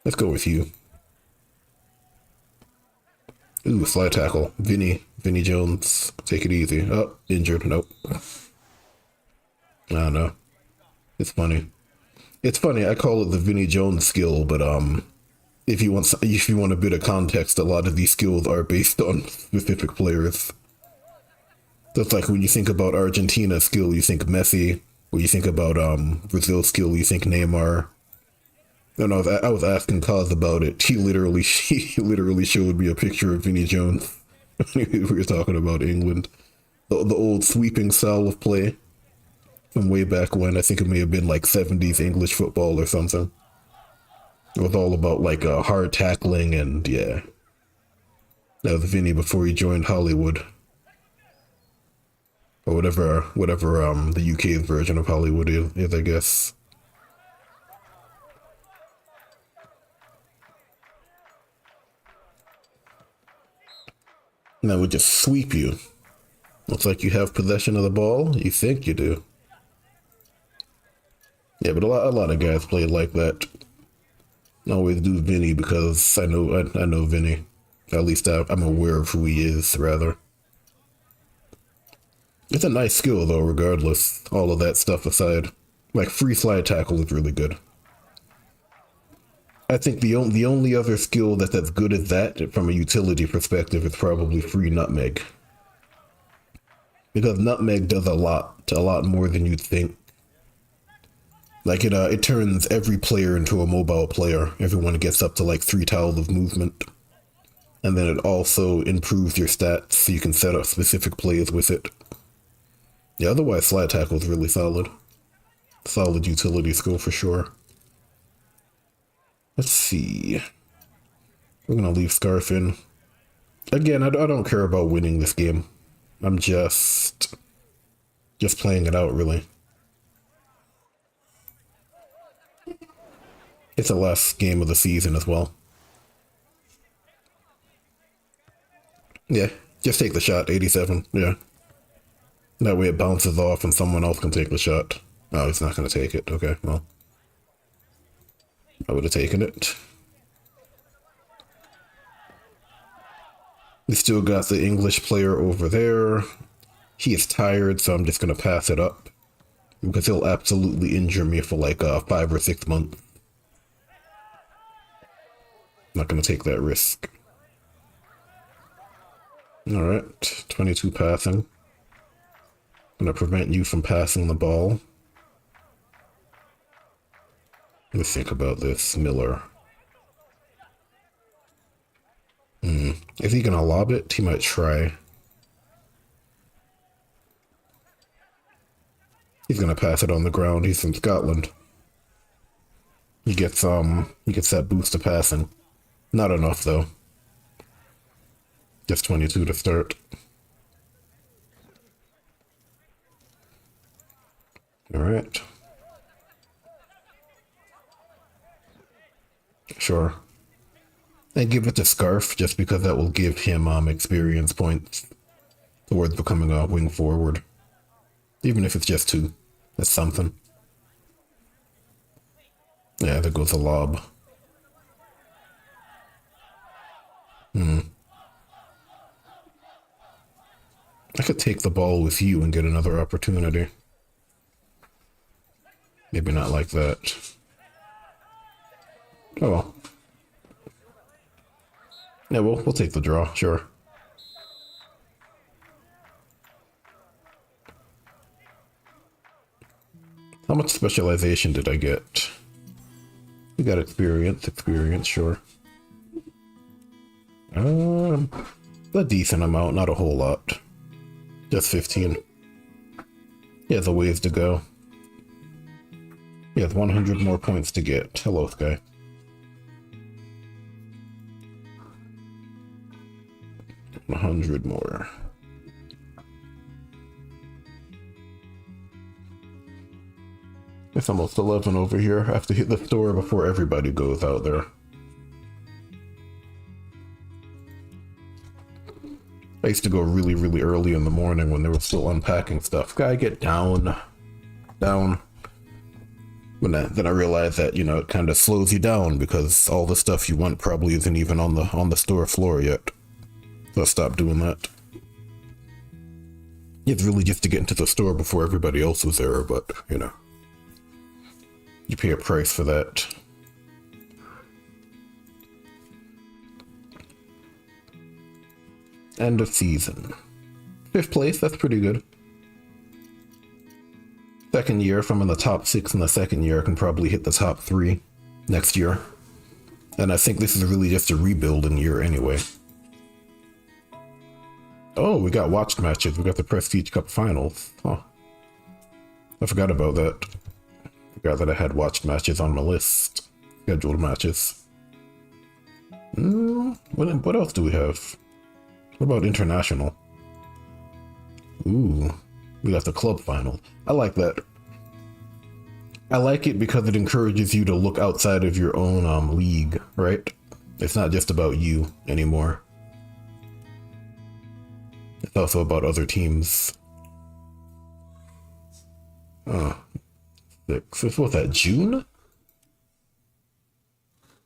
Let's go with you. Ooh, slide tackle. Vinny Jones. Take it easy. Oh, injured. Nope. I don't know. It's funny. It's funny. I call it the Vinny Jones skill, but if you want a bit of context, a lot of these skills are based on specific players. So it's like when you think about Argentina skill, you think Messi. When you think about Brazil skill, you think Neymar. And I was asking Kaz about it. He literally showed me a picture of Vinny Jones. We were talking about England. The old sweeping style of play from way back when. I think it may have been like 70s English football or something. It was all about like hard tackling and yeah. That was Vinny before he joined Hollywood. or whatever the UK's version of Hollywood is, I guess. And that would just sweep you. Looks like you have possession of the ball. You think you do. Yeah, but a lot of guys play like that. I always do Vinny because I know Vinny. At least I'm aware of who he is, rather. It's a nice skill, though, regardless. All of that stuff aside. Like, free slide tackle is really good. I think the only other skill that's as good as that, from a utility perspective, is probably free nutmeg. Because nutmeg does a lot more than you'd think. Like, it turns every player into a mobile player. Everyone gets up to, like, 3 tiles of movement. And then it also improves your stats, so you can set up specific plays with it. Yeah, otherwise slide tackle is really solid. Solid utility skill for sure. Let's see. We're gonna leave Scarf in. Again, I don't care about winning this game. I'm just playing it out, really. It's the last game of the season as well. Yeah, just take the shot, 87, yeah. That way it bounces off and someone else can take the shot. Oh, he's not going to take it. Okay, well. I would have taken it. We still got the English player over there. He is tired, so I'm just going to pass it up. Because he'll absolutely injure me for like 5 or 6 months. Not going to take that risk. Alright, 22 passing. Gonna prevent you from passing the ball. Let me think about this, Miller. Is he gonna lob it? He might try. He's gonna pass it on the ground. He's from Scotland. He gets that boost to passing. Not enough though. Just 22 to start. Alright. Sure. And give it to Scarf, just because that will give him experience points towards becoming a wing forward. Even if it's just 2. That's something. Yeah, there goes a lob. I could take the ball with you and get another opportunity. Maybe not like that. Oh well. Yeah, we'll take the draw, sure. How much specialization did I get? We got experience, sure. A decent amount, not a whole lot. Just 15. He has a ways to go. He has 100 more points to get. Hello, Sky. $100 more. It's almost 11 over here. I have to hit the store before everybody goes out there. I used to go really, really early in the morning when they were still unpacking stuff. Gotta get down. Then I realized that, you know, it kind of slows you down because all the stuff you want probably isn't even on the store floor yet. So I stopped doing that. It's really just to get into the store before everybody else was there, but, you know. You pay a price for that. End of season. 5th place, that's pretty good. Second year, if I'm in the top 6 in the second year, I can probably hit the top 3 next year. And I think this is really just a rebuilding year anyway. Oh, we got watched matches. We got the Prestige Cup finals. Huh. I forgot about that. Forgot that I had watched matches on my list. Scheduled matches. What else do we have? What about international? Ooh. We got the club final. I like that. I like it because it encourages you to look outside of your own league, right? It's not just about you anymore. It's also about other teams. Oh, 6. This was that June?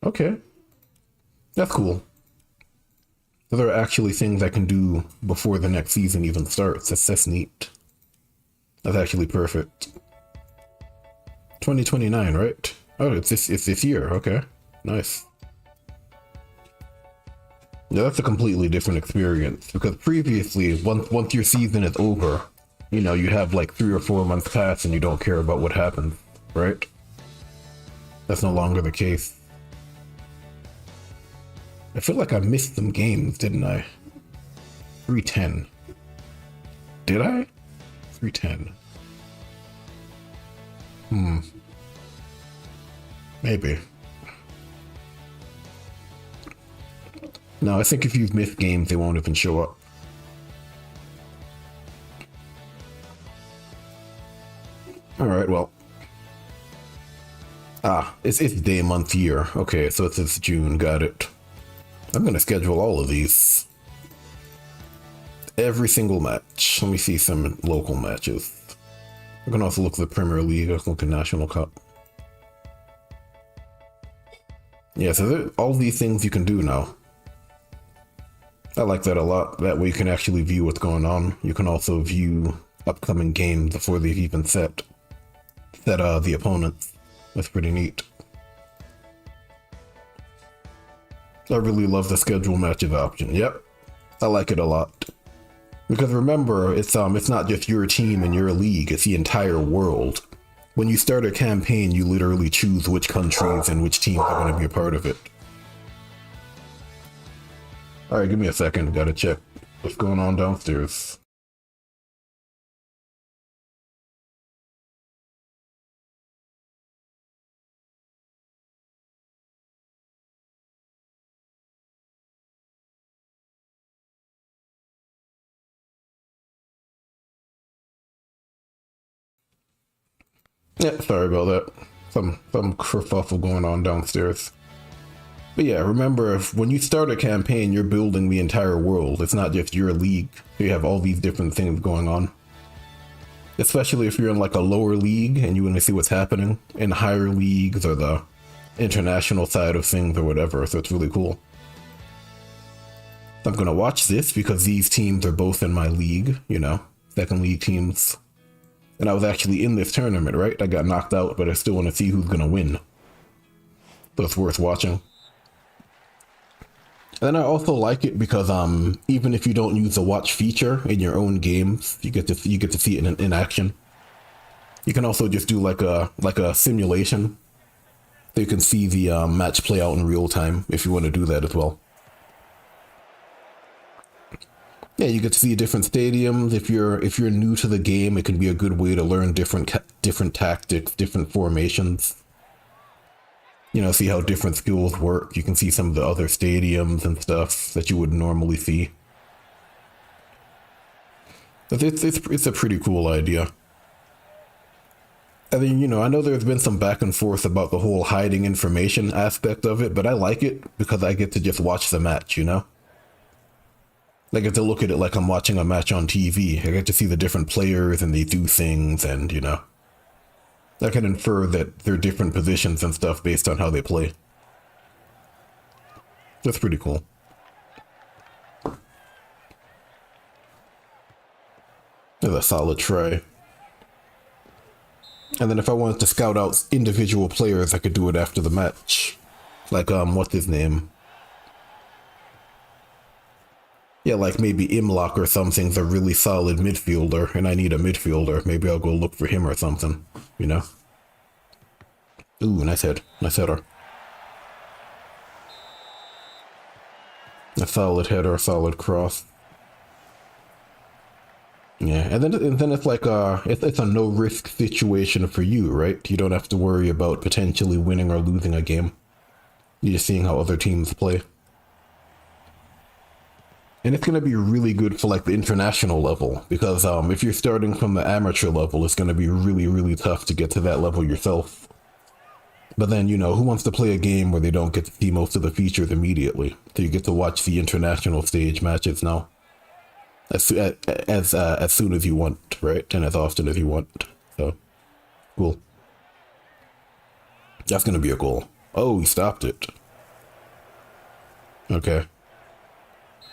Okay. That's cool. So there are actually things I can do before the next season even starts. That's neat. That's actually perfect. 2029, right? Oh, it's this year. Okay, nice. Yeah, that's a completely different experience because previously, once your season is over, you know, you have like 3 or 4 months pass and you don't care about what happens, right? That's no longer the case. I feel like I missed some games, didn't I? 310. Did I? 310. Maybe. No, I think if you've missed games, they won't even show up. Alright, well. It's day, month, year. Okay, so it's June, got it. I'm gonna schedule all of these. Every single match. Let me see some local matches. I can also look at the Premier League, I can look at National Cup. Yeah, so there, all these things you can do now. I like that a lot. That way you can actually view what's going on. You can also view upcoming games before they've even set the opponents. That's pretty neat. I really love the schedule matches option. Yep, I like it a lot. Because remember, it's not just your team and your league, it's the entire world. When you start a campaign, you literally choose which countries and which teams are going to be a part of it. Alright, give me a second, gotta check what's going on downstairs. Yeah, sorry about that. Some kerfuffle going on downstairs. But yeah, remember, when you start a campaign, you're building the entire world. It's not just your league. You have all these different things going on. Especially if you're in like a lower league and you want to see what's happening in higher leagues or the international side of things or whatever. So it's really cool. I'm going to watch this because these teams are both in my league, you know, second league teams. And I was actually in this tournament, right? I got knocked out, but I still want to see who's going to win. So it's worth watching. And then I also like it because even if you don't use the watch feature in your own games, you get to see it in action. You can also just do like a simulation, so you can see the match play out in real time if you want to do that as well. Yeah, you get to see different stadiums. If you're new to the game, it can be a good way to learn different tactics, different formations. You know, see how different skills work. You can see some of the other stadiums and stuff that you would normally see. But it's a pretty cool idea. And then, you know, I know there's been some back and forth about the whole hiding information aspect of it, but I like it because I get to just watch the match, you know? I get to look at it like I'm watching a match on TV. I get to see the different players and they do things and, you know, I can infer that they're different positions and stuff based on how they play. That's pretty cool. That's a solid try. And then if I wanted to scout out individual players, I could do it after the match. Like, what's his name? Yeah, like maybe Imlock or something's a really solid midfielder, and I need a midfielder. Maybe I'll go look for him or something, you know? Ooh, nice head. Nice header. A solid header, a solid cross. Yeah, and then it's like it's a no-risk situation for you, right? You don't have to worry about potentially winning or losing a game. You're just seeing how other teams play. And And it's going to be really good for like the international level, because if you're starting from the amateur level, it's going to be really, really tough to get to that level yourself. But then, you know, who wants to play a game where they don't get to see most of the features immediately? So you get to watch the international stage matches now. As soon as you want, right? And as often as you want. So, cool. That's going to be a goal. Oh, he stopped it. Okay.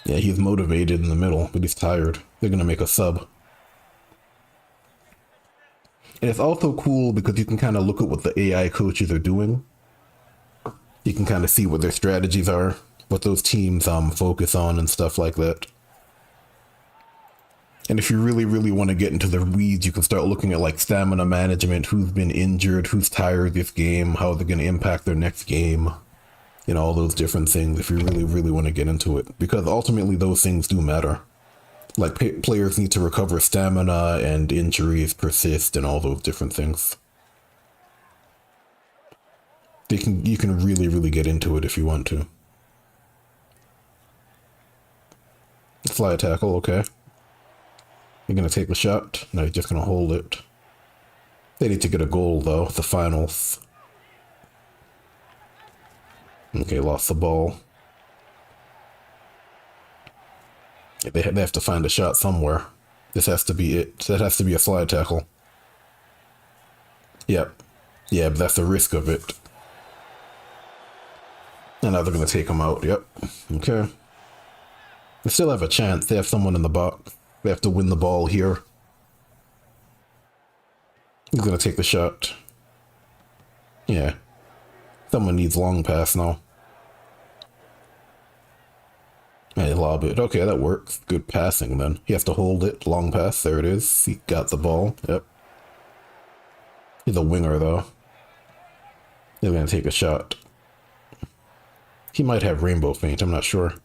Yeah, he's motivated in the middle, but he's tired. They're going to make a sub. And it's also cool because you can kind of look at what the AI coaches are doing. You can kind of see what their strategies are, what those teams focus on and stuff like that. And if you really, really want to get into the weeds, you can start looking at like stamina management, who's been injured, who's tired this game, how they're going to impact their next game, you know, all those different things if you really, really want to get into it. Because ultimately those things do matter. Like players need to recover stamina and injuries persist and all those different things. You can really, really get into it if you want to. Fly a tackle, okay. You're going to take the shot? No, you're just going to hold it. They need to get a goal, though. The finals. Okay, lost the ball. Yeah, they have to find a shot somewhere. This has to be it. That has to be a slide tackle. Yep. Yeah, but that's the risk of it. And now they're going to take him out. Yep. Okay. They still have a chance. They have someone in the box. They have to win the ball here. He's going to take the shot. Yeah. Someone needs long pass now. Hey, lob it. Okay, that works. Good passing then. He has to hold it. Long pass. There it is. He got the ball. Yep. He's a winger though. He's going to take a shot. He might have rainbow feint. I'm not sure.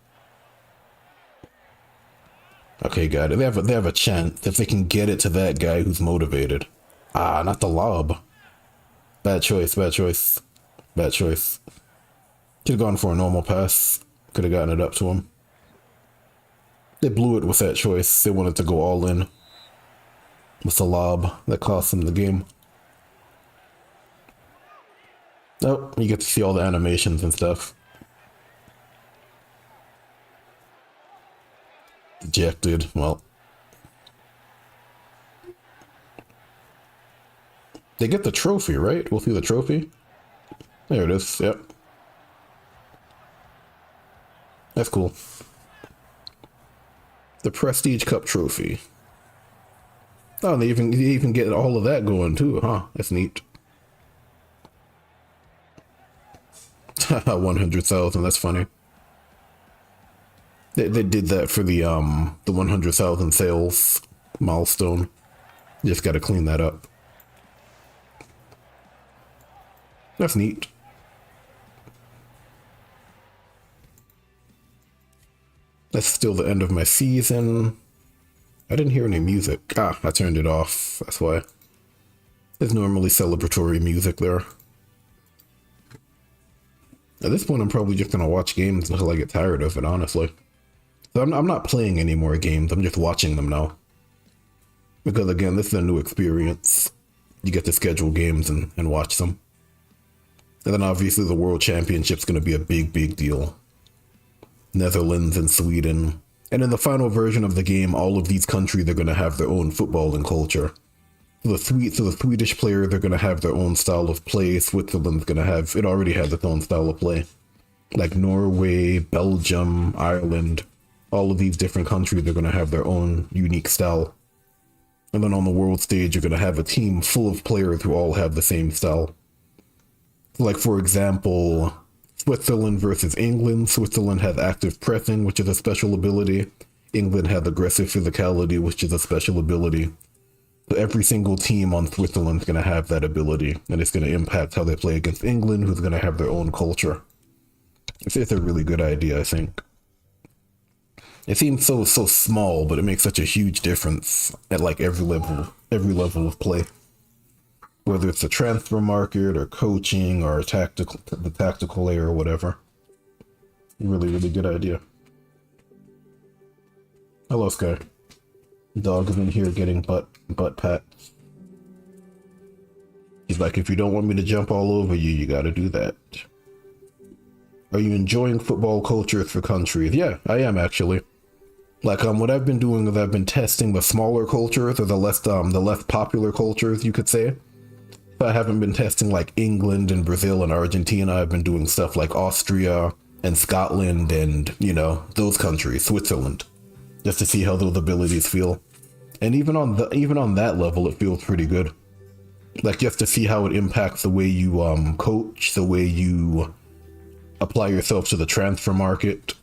Okay, got it. They have a chance if they can get it to that guy who's motivated. Ah, not the lob. Bad choice, bad choice. Bad choice. Could have gone for a normal pass. Could have gotten it up to him. They blew it with that choice. They wanted to go all in with the lob. That cost them the game. Oh, you get to see all the animations and stuff. Ejected. Well, they get the trophy, right? We'll see the trophy. There it is. Yep. That's cool. The Prestige Cup trophy. Oh, they even get all of that going too, huh? That's neat. 100,000. That's funny. They did that for the 100,000 sales milestone. Just got to clean that up. That's neat. That's still the end of my season. I didn't hear any music. Ah, I turned it off. That's why. There's normally celebratory music there. At this point, I'm probably just going to watch games until I get tired of it, honestly. So I'm not playing any more games. I'm just watching them now. Because again, this is a new experience. You get to schedule games and watch them. And then obviously the World Championship's going to be a big, big deal. Netherlands and Sweden. And in the final version of the game, all of these countries are going to have their own footballing culture. So the Swedish players are going to have their own style of play. Switzerland's going to have, it already has its own style of play. Like Norway, Belgium, Ireland, all of these different countries are going to have their own unique style. And then on the world stage, you're going to have a team full of players who all have the same style. Like, for example, Switzerland versus England. Switzerland has active pressing, which is a special ability. England has aggressive physicality, which is a special ability. So every single team on Switzerland's going to have that ability, and it's going to impact how they play against England, who's going to have their own culture. It's a really good idea, I think. It seems so small, but it makes such a huge difference at like every level of play. Whether it's the transfer market or coaching or the tactical layer or whatever. Really, really good idea. Hello, Sky. Dog is in here getting butt pat. He's like, if you don't want me to jump all over you, you gotta do that. Are you enjoying football cultures for countries? Yeah, I am actually. Like, what I've been doing is I've been testing the smaller cultures, or the less popular cultures, you could say. I haven't been testing like England and Brazil and Argentina. I've been doing stuff like Austria and Scotland and, you know, those countries, Switzerland, just to see how those abilities feel. And even on that level, it feels pretty good. Like, just to see how it impacts the way you coach, the way you apply yourself to the transfer market,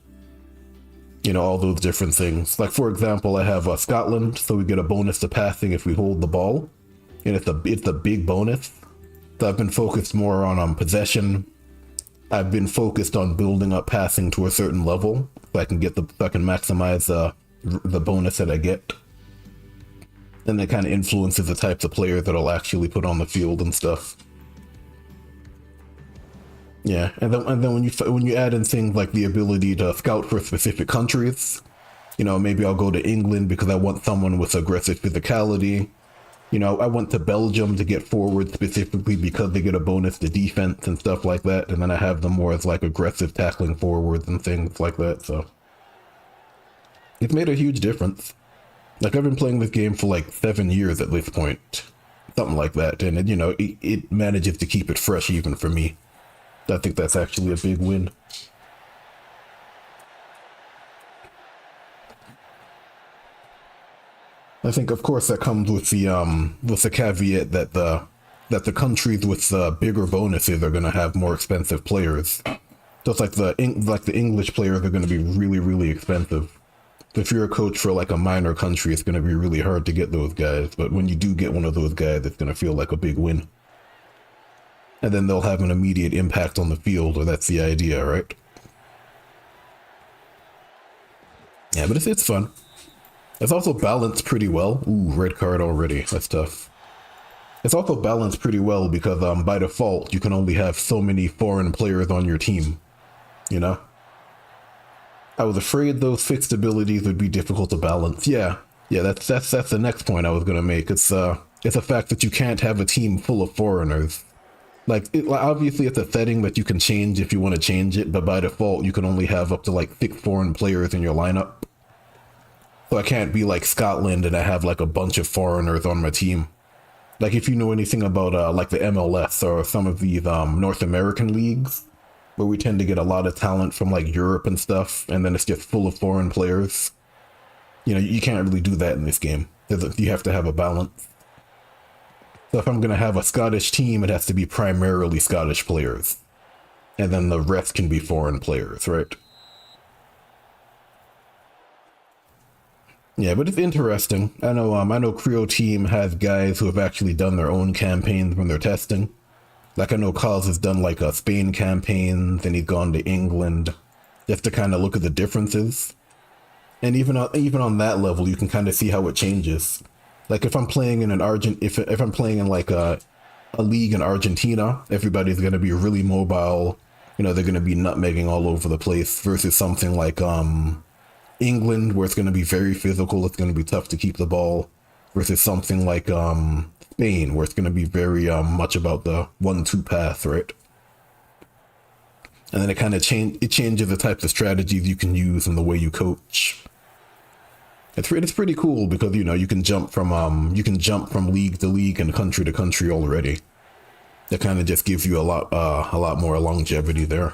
you know, all those different things. Like, for example, I have Scotland, so we get a bonus to passing if we hold the ball, and it's a big bonus. So I've been focused more on possession. I've been focused on building up passing to a certain level, so I can maximize the bonus that I get. And that kind of influences the types of players that I'll actually put on the field and stuff. Yeah, and then when you add in things like the ability to scout for specific countries, you know, maybe I'll go to England because I want someone with aggressive physicality. You know, I went to Belgium to get forward specifically because they get a bonus to defense and stuff like that, and then I have them more as like aggressive tackling forwards and things like that. So it's made a huge difference. Like, I've been playing this game for like 7 years at this point, something like that, and you know, it manages to keep it fresh even for me. I think that's actually a big win. I think, of course, that comes with the caveat that the countries with bigger bonuses are going to have more expensive players. Just like the English players are going to be really, really expensive. If you're a coach for like a minor country, it's going to be really hard to get those guys. But when you do get one of those guys, it's going to feel like a big win. And then they'll have an immediate impact on the field, or that's the idea, right? Yeah, but it's fun. It's also balanced pretty well. Ooh, red card already. That's tough. It's also balanced pretty well because by default, you can only have so many foreign players on your team. You know? I was afraid those fixed abilities would be difficult to balance. Yeah, that's the next point I was gonna make. It's a fact that you can't have a team full of foreigners. Like, obviously it's a setting that you can change if you want to change it, but by default you can only have up to like 6 foreign players in your lineup. So I can't be like Scotland and I have like a bunch of foreigners on my team. Like, if you know anything about like the MLS or some of these North American leagues, where we tend to get a lot of talent from like Europe and stuff, and then it's just full of foreign players. You know, you can't really do that in this game. You have to have a balance. So if I'm going to have a Scottish team, it has to be primarily Scottish players. And then the rest can be foreign players, right? Yeah, but it's interesting. I know Creo Team has guys who have actually done their own campaigns when they're testing. Like, I know Cause has done like a Spain campaign, then he's gone to England, just to kind of look at the differences. And even on that level, you can kind of see how it changes. Like, if I'm playing in if I'm playing in like a league in Argentina, everybody's gonna be really mobile. You know, they're gonna be nutmegging all over the place. Versus something like England, where it's gonna be very physical. It's gonna be tough to keep the ball. Versus something like Spain, where it's going to be very much about the 1-2 pass, right? And then it kind of changes the types of strategies you can use and the way you coach. It's pretty cool because, you know, you can jump from league to league and country to country already. That kind of just gives you a lot more longevity there.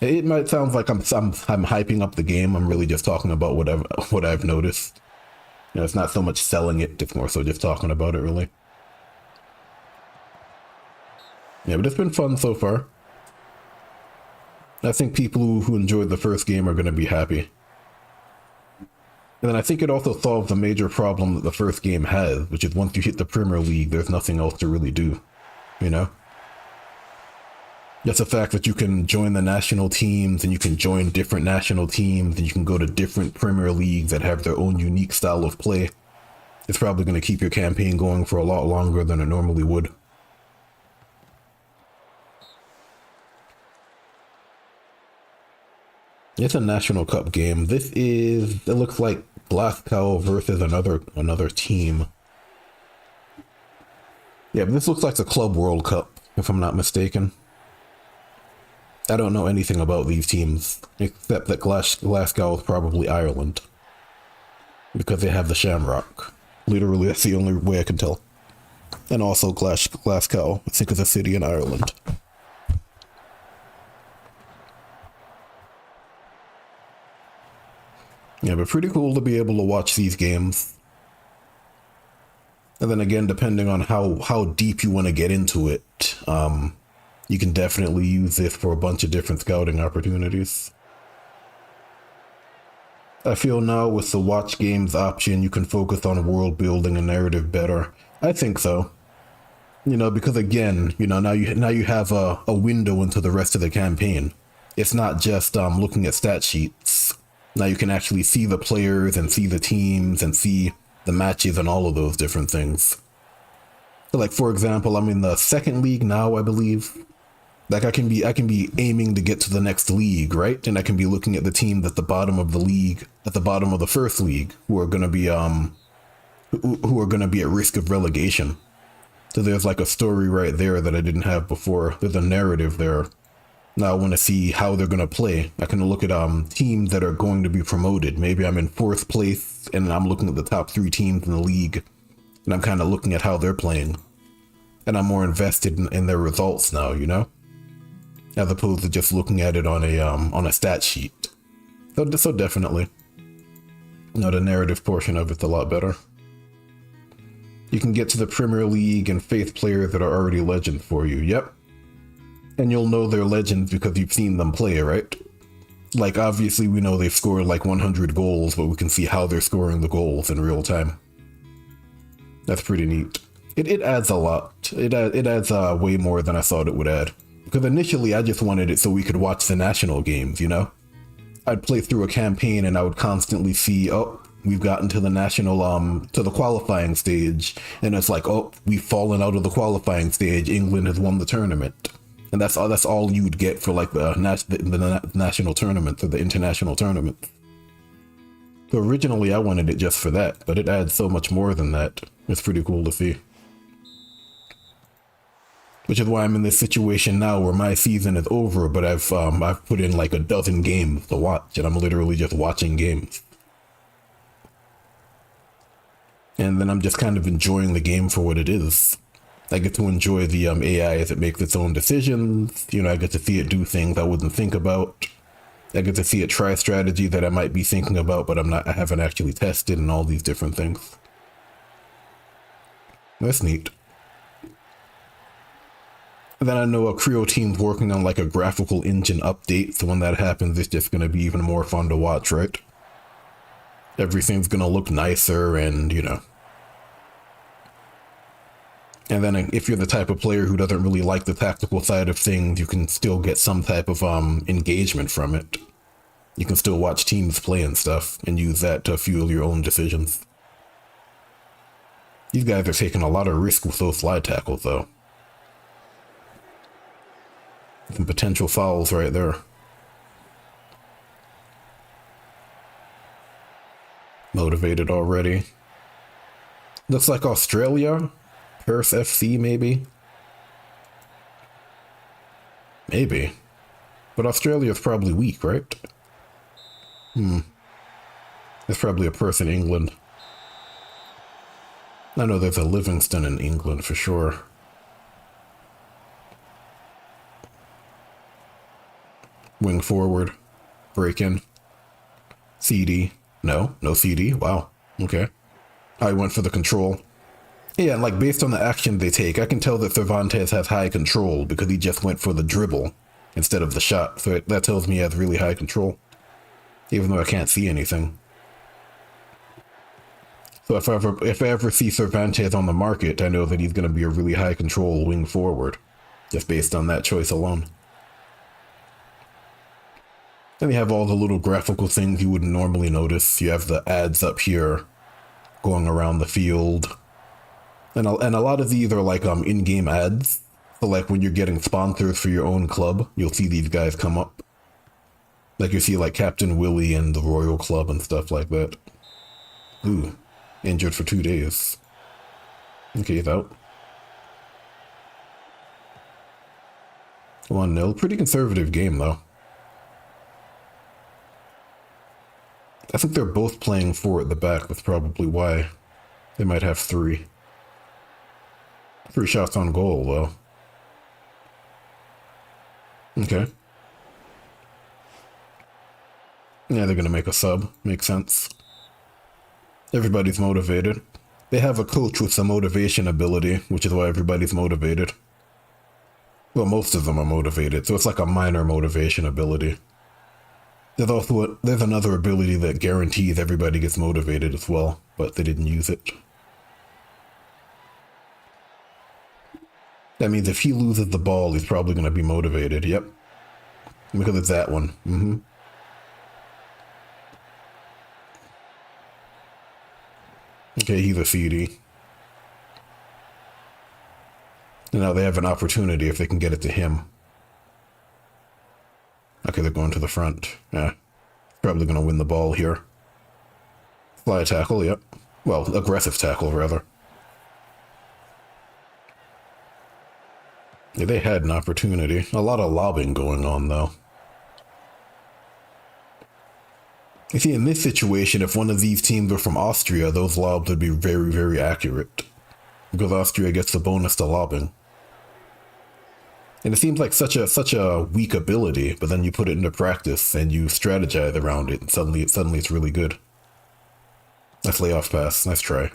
It might sound like I'm hyping up the game. I'm really just talking about what I've noticed. You know, it's not so much selling it, it's more so just talking about it, really. Yeah, but it's been fun so far. I think people who enjoyed the first game are going to be happy. And then I think it also solves a major problem that the first game has, which is once you hit the Premier League, there's nothing else to really do, you know? Just the fact that you can join the national teams and you can join different national teams and you can go to different Premier Leagues that have their own unique style of play. It's probably going to keep your campaign going for a lot longer than it normally would. It's a National Cup game. It looks like Glasgow versus another team. Yeah, but this looks like the Club World Cup, if I'm not mistaken. I don't know anything about these teams, except that Glasgow is probably Ireland. Because they have the Shamrock. Literally, that's the only way I can tell. And also Glasgow, I think, is a city in Ireland. Yeah, but pretty cool to be able to watch these games. And then again, depending on how deep you want to get into it, you can definitely use this for a bunch of different scouting opportunities. I feel now with the watch games option, you can focus on world building and narrative better. I think so. You know, because again, you know, now you have a window into the rest of the campaign. It's not just looking at stat sheets. Now you can actually see the players and see the teams and see the matches and all of those different things. So like, for example, I'm in the second league now, I believe. Like I can be aiming to get to the next league, right? And I can be looking at the teams at the bottom of the league, at the bottom of the first league, who are gonna be at risk of relegation. So there's like a story right there that I didn't have before. There's a narrative there. Now I want to see how they're going to play. I can look at teams that are going to be promoted. Maybe I'm in 4th place and I'm looking at the top 3 teams in the league and I'm kind of looking at how they're playing. And I'm more invested in their results now, you know? As opposed to just looking at it on a stat sheet. So definitely. You know, the narrative portion of it's a lot better. You can get to the Premier League and face players that are already legends for you. Yep. And you'll know they're legends because you've seen them play, right? Like, obviously we know they've scored like 100 goals, but we can see how they're scoring the goals in real time. That's pretty neat. It adds a lot. It adds way more than I thought it would add. Because initially I just wanted it so we could watch the national games, you know? I'd play through a campaign and I would constantly see, oh, we've gotten to the national, to the qualifying stage. And it's like, oh, we've fallen out of the qualifying stage. England has won the tournament. And that's all you'd get for like the national tournament or the international tournament. So originally I wanted it just for that, but it adds so much more than that. It's pretty cool to see. Which is why I'm in this situation now where my season is over, but I've put in like a dozen games to watch, and I'm literally just watching games. And then I'm just kind of enjoying the game for what it is. I get to enjoy the AI as it makes its own decisions. You know, I get to see it do things I wouldn't think about. I get to see it try strategy that I might be thinking about, but I haven't actually tested, and all these different things. That's neat. And then I know a Creo team's working on like a graphical engine update, so when that happens, it's just going to be even more fun to watch, right? Everything's going to look nicer and, you know. And then if you're the type of player who doesn't really like the tactical side of things, you can still get some type of engagement from it. You can still watch teams play and stuff and use that to fuel your own decisions. These guys are taking a lot of risk with those slide tackles, though. Some potential fouls right there. Motivated already. Looks like Australia. Perth FC, maybe? Maybe. But Australia's probably weak, right? There's probably a Perth in England. I know there's a Livingston in England for sure. Wing forward. Break in. CD. No CD. Wow. Okay. I went for the control. Yeah, and like based on the action they take, I can tell that Cervantes has high control because he just went for the dribble instead of the shot. So that tells me he has really high control, even though I can't see anything. So if I ever see Cervantes on the market, I know that he's going to be a really high control wing forward, just based on that choice alone. Then you have all the little graphical things you wouldn't normally notice. You have the ads up here going around the field. And a lot of these are like in-game ads. So like when you're getting sponsors for your own club, you'll see these guys come up. Like you see like Captain Willie and the Royal Club and stuff like that. Ooh, injured for 2 days. Okay, he's out. 1-0. Pretty conservative game, though. I think they're both playing 4 at the back. That's probably why. They might have 3. 3 shots on goal, though. Okay. Yeah, they're gonna make a sub. Makes sense. Everybody's motivated. They have a coach with some motivation ability, which is why everybody's motivated. Well, most of them are motivated, so it's like a minor motivation ability. There's another ability that guarantees everybody gets motivated as well, but they didn't use it. That means if he loses the ball, he's probably going to be motivated. Yep. Because it's that one. Mm-hmm. Okay, he's a CD. And now they have an opportunity if they can get it to him. Okay, they're going to the front. Yeah. Probably going to win the ball here. Fly tackle, yep. Well, aggressive tackle, rather. Yeah, they had an opportunity. A lot of lobbing going on, though. You see, in this situation, if one of these teams were from Austria, those lobs would be very, very accurate. Because Austria gets the bonus to lobbing. And it seems like such a weak ability, but then you put it into practice and you strategize around it, and suddenly it's really good. Nice layoff pass. Nice try.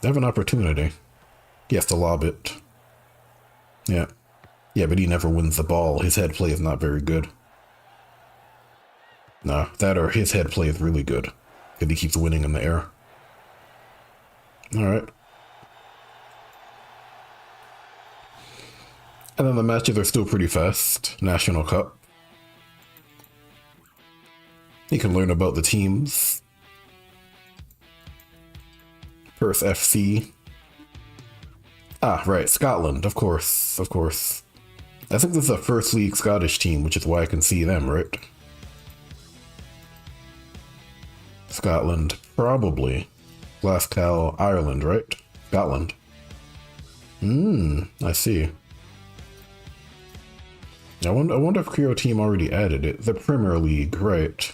They have an opportunity. He has to lob it. Yeah. Yeah, but he never wins the ball. His head play is not very good. Nah, that or his head play is really good. Because he keeps winning in the air. Alright. And then the matches are still pretty fast. National Cup. You can learn about the teams. Perth FC. Ah, right, Scotland, of course, of course. I think this is a First League Scottish team, which is why I can see them, right? Scotland, probably. Glasgow, Ireland, right? Scotland. I see. I wonder if Creo Team already added it. The Premier League, right.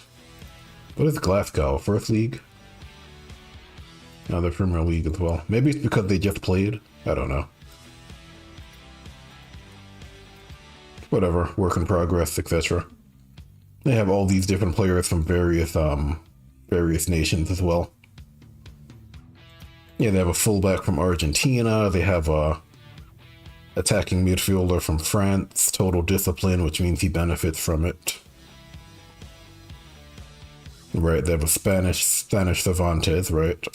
What is Glasgow? First League? No, the Premier League as well. Maybe it's because they just played? I don't know. Whatever, work in progress, etc. They have all these different players from various nations as well. Yeah, they have a fullback from Argentina. They have a attacking midfielder from France. Total discipline, which means he benefits from it. Right, they have a Spanish Cervantes, right?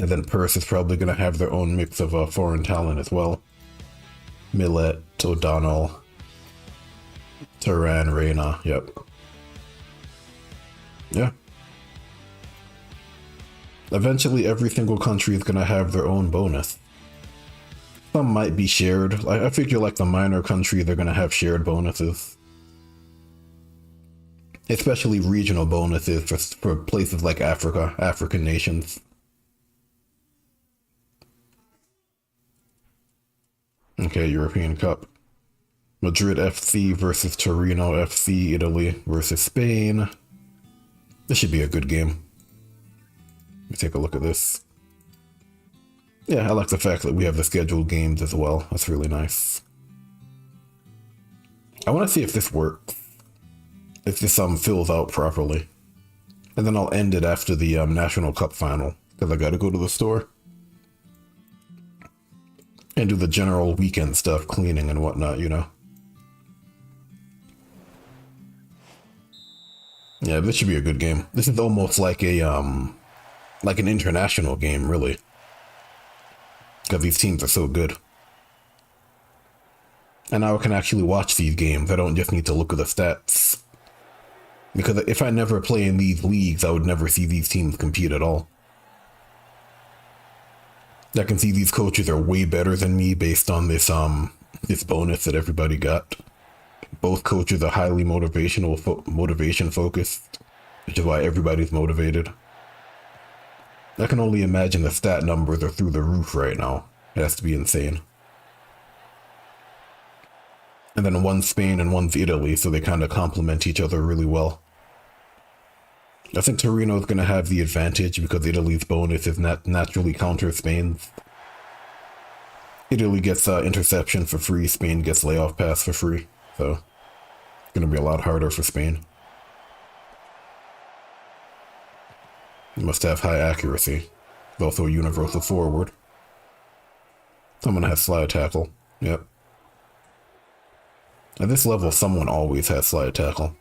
And then Perth is probably going to have their own mix of foreign talent as well. Millet, O'Donnell, Turan, Reina, yep. Yeah. Eventually, every single country is going to have their own bonus. Some might be shared. I figure like the minor countries are going to have shared bonuses. Especially regional bonuses for places like Africa, African nations. Okay, European Cup. Madrid FC versus Torino FC, Italy versus Spain. This should be a good game. Let me take a look at this. Yeah, I like the fact that we have the scheduled games as well. That's really nice. I want to see if this works. If this fills out properly. And then I'll end it after the National Cup final. Because I gotta go to the store. And do the general weekend stuff, cleaning and whatnot, you know. Yeah, this should be a good game. This is almost like a like an international game, really. Because these teams are so good. And now I can actually watch these games. I don't just need to look at the stats. Because if I never play in these leagues, I would never see these teams compete at all. I can see these coaches are way better than me based on this this bonus that everybody got. Both coaches are highly motivation focused, which is why everybody's motivated. I can only imagine the stat numbers are through the roof right now. It has to be insane. And then one's Spain and one's Italy, so they kind of complement each other really well. I think Torino's going to have the advantage because Italy's bonus is naturally counter Spain's. Italy gets interception for free, Spain gets layoff pass for free, so it's going to be a lot harder for Spain. You must have high accuracy. It's also a universal forward. Someone has slide tackle. Yep. At this level, someone always has slide tackle.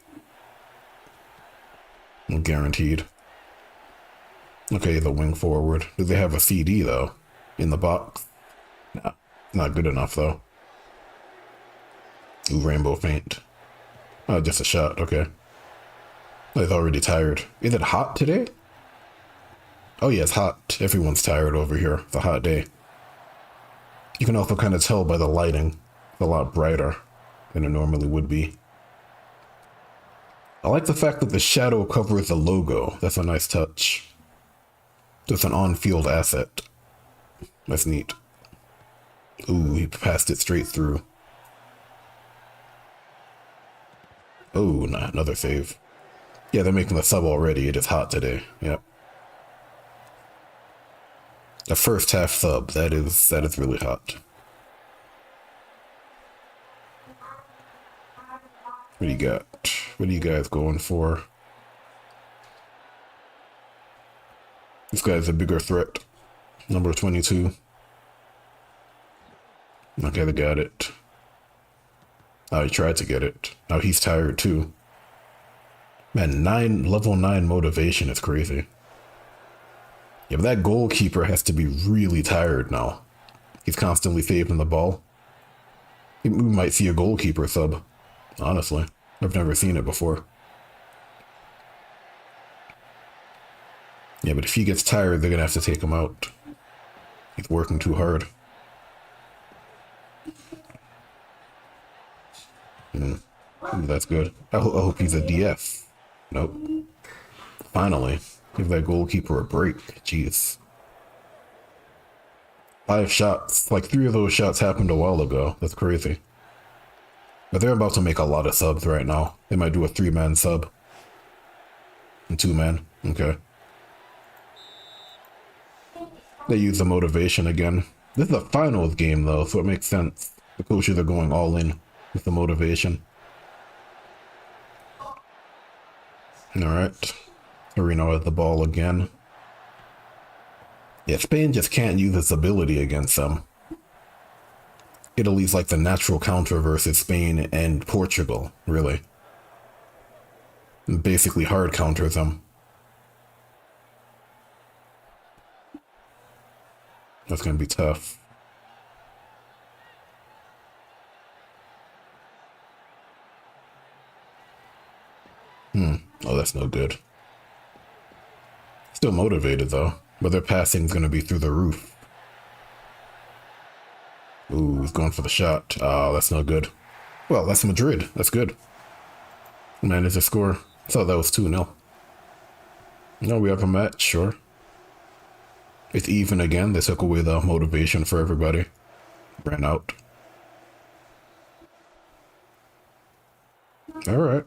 Guaranteed. Okay, the wing forward. Do they have a CD, though? In the box? Nah, not good enough, though. Ooh, rainbow feint. Oh, just a shot, okay. He's already tired. Is it hot today? Oh yeah, it's hot. Everyone's tired over here. It's a hot day. You can also kind of tell by the lighting. It's a lot brighter than it normally would be. I like the fact that the shadow covers the logo. That's a nice touch. Just an on-field asset. That's neat. Ooh, he passed it straight through. Oh, nah, another save. Yeah, they're making the sub already. It is hot today. Yep. A first half sub. That is really hot. What do you got? What are you guys going for? This guy's a bigger threat. Number 22. Okay, they got it. Oh, he tried to get it. Oh, he's tired too. Man, level 9 motivation is crazy. Yeah, but that goalkeeper has to be really tired now. He's constantly saving the ball. We might see a goalkeeper sub, honestly. I've never seen it before. Yeah, but if he gets tired, they're gonna have to take him out. He's working too hard. Ooh, that's good. I hope he's a DF. Nope. Finally. Give that goalkeeper a break. Jeez. 5 shots. Like 3 of those shots happened a while ago. That's crazy. But they're about to make a lot of subs right now. They might do a 3-man sub. And 2-man. Okay. They use the motivation again. This is a finals game though, so it makes sense. The coaches are going all in with the motivation. Alright. Torino has the ball again. Yeah, Spain just can't use its ability against them. Italy's like the natural counter versus Spain and Portugal, really. Basically hard counters them. That's gonna be tough. Oh, that's no good. Still motivated though, but their passing's gonna be through the roof. Ooh, he's going for the shot. Oh, that's no good. Well, that's Madrid. That's good. Managed to score. I thought that was 2-0. No, we have a match, sure. It's even again. They took away the motivation for everybody. Ran out. Alright.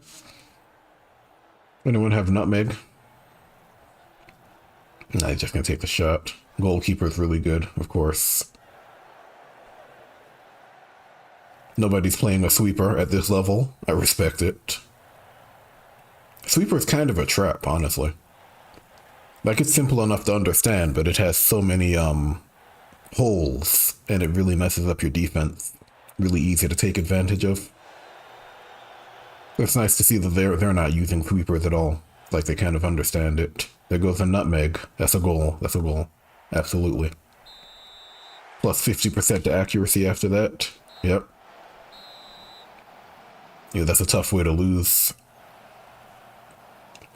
Anyone have nutmeg? Nah, he's just gonna take the shot. Goalkeeper's really good, of course. Nobody's playing a sweeper at this level. I respect it. Sweeper is kind of a trap, honestly. Like, it's simple enough to understand, but it has so many holes, and it really messes up your defense. Really easy to take advantage of. It's nice to see that they're not using sweepers at all. Like, they kind of understand it. There goes a nutmeg. That's a goal. That's a goal. Absolutely. Plus 50% to accuracy after that. Yep. Yeah, that's a tough way to lose.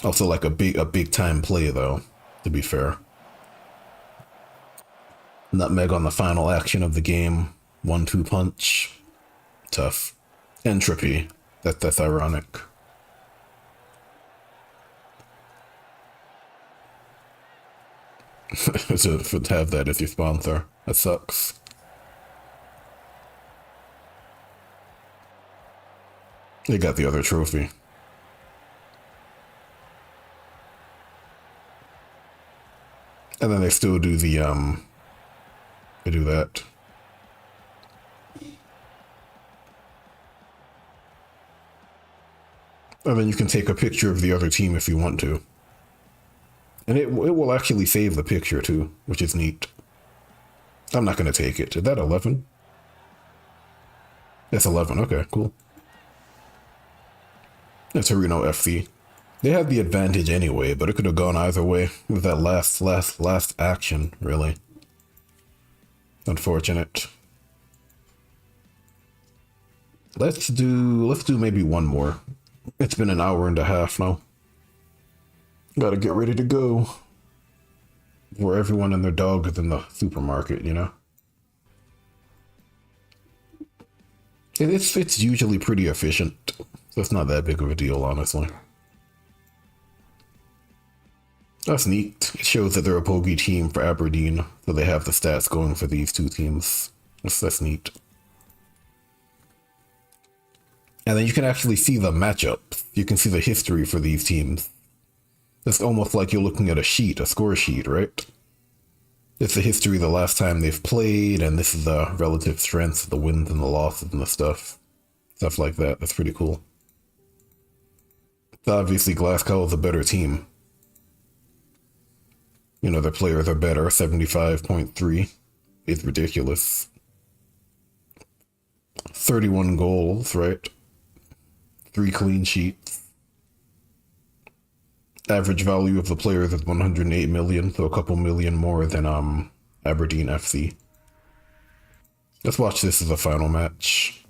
Also, like a big time play though, to be fair. Nutmeg on the final action of the game. 1-2 punch. Tough. Entropy. That's ironic. to have that as your sponsor. That sucks. They got the other trophy. And then they still do the, they do that. And then you can take a picture of the other team if you want to. And it will actually save the picture too, which is neat. I'm not going to take it. Is that 11? That's 11. Okay, cool. That's Torino FC. They had the advantage anyway, but it could have gone either way with that last action, really. Unfortunate. Let's do maybe one more. It's been an hour and a half now. Gotta get ready to go. Where everyone and their dog is in the supermarket, you know? It's usually pretty efficient, so it's not that big of a deal, honestly. That's neat. It shows that they're a bogey team for Aberdeen, so they have the stats going for these two teams. That's neat. And then you can actually see the matchups. You can see the history for these teams. It's almost like you're looking at a sheet, a score sheet, right? It's the history of the last time they've played, and this is the relative strengths, the wins and the losses and the stuff. Stuff like that. That's pretty cool. So obviously Glasgow is a better team. You know, their players are better. 75.3 is ridiculous. 31 goals, right? 3 clean sheets. Average value of the players is 108 million, so a couple million more than Aberdeen FC. Let's watch this as a final match.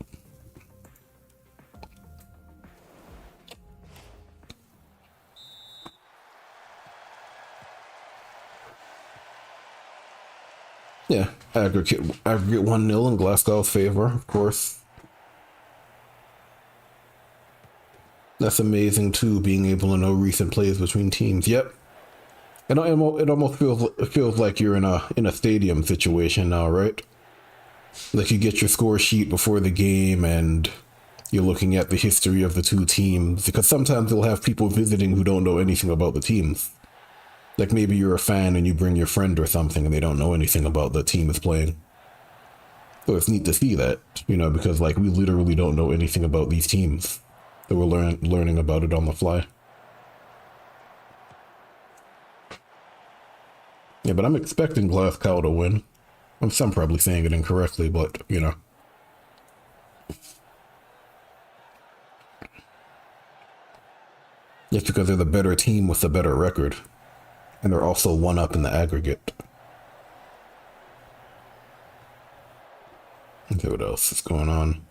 Yeah, aggregate 1-0 in Glasgow's favor, of course. That's amazing too, being able to know recent plays between teams. Yep. And it almost feels like you're in a stadium situation now, right? Like you get your score sheet before the game and you're looking at the history of the two teams, because sometimes you'll have people visiting who don't know anything about the teams. Like maybe you're a fan and you bring your friend or something and they don't know anything about the team is playing. So it's neat to see that, you know, because like we literally don't know anything about these teams. So we're learning about it on the fly. Yeah, but I'm expecting Glasgow to win. I'm probably saying it incorrectly, but, you know. Just because they're the better team with the better record. And they're also one up in the aggregate. Okay, what else is going on?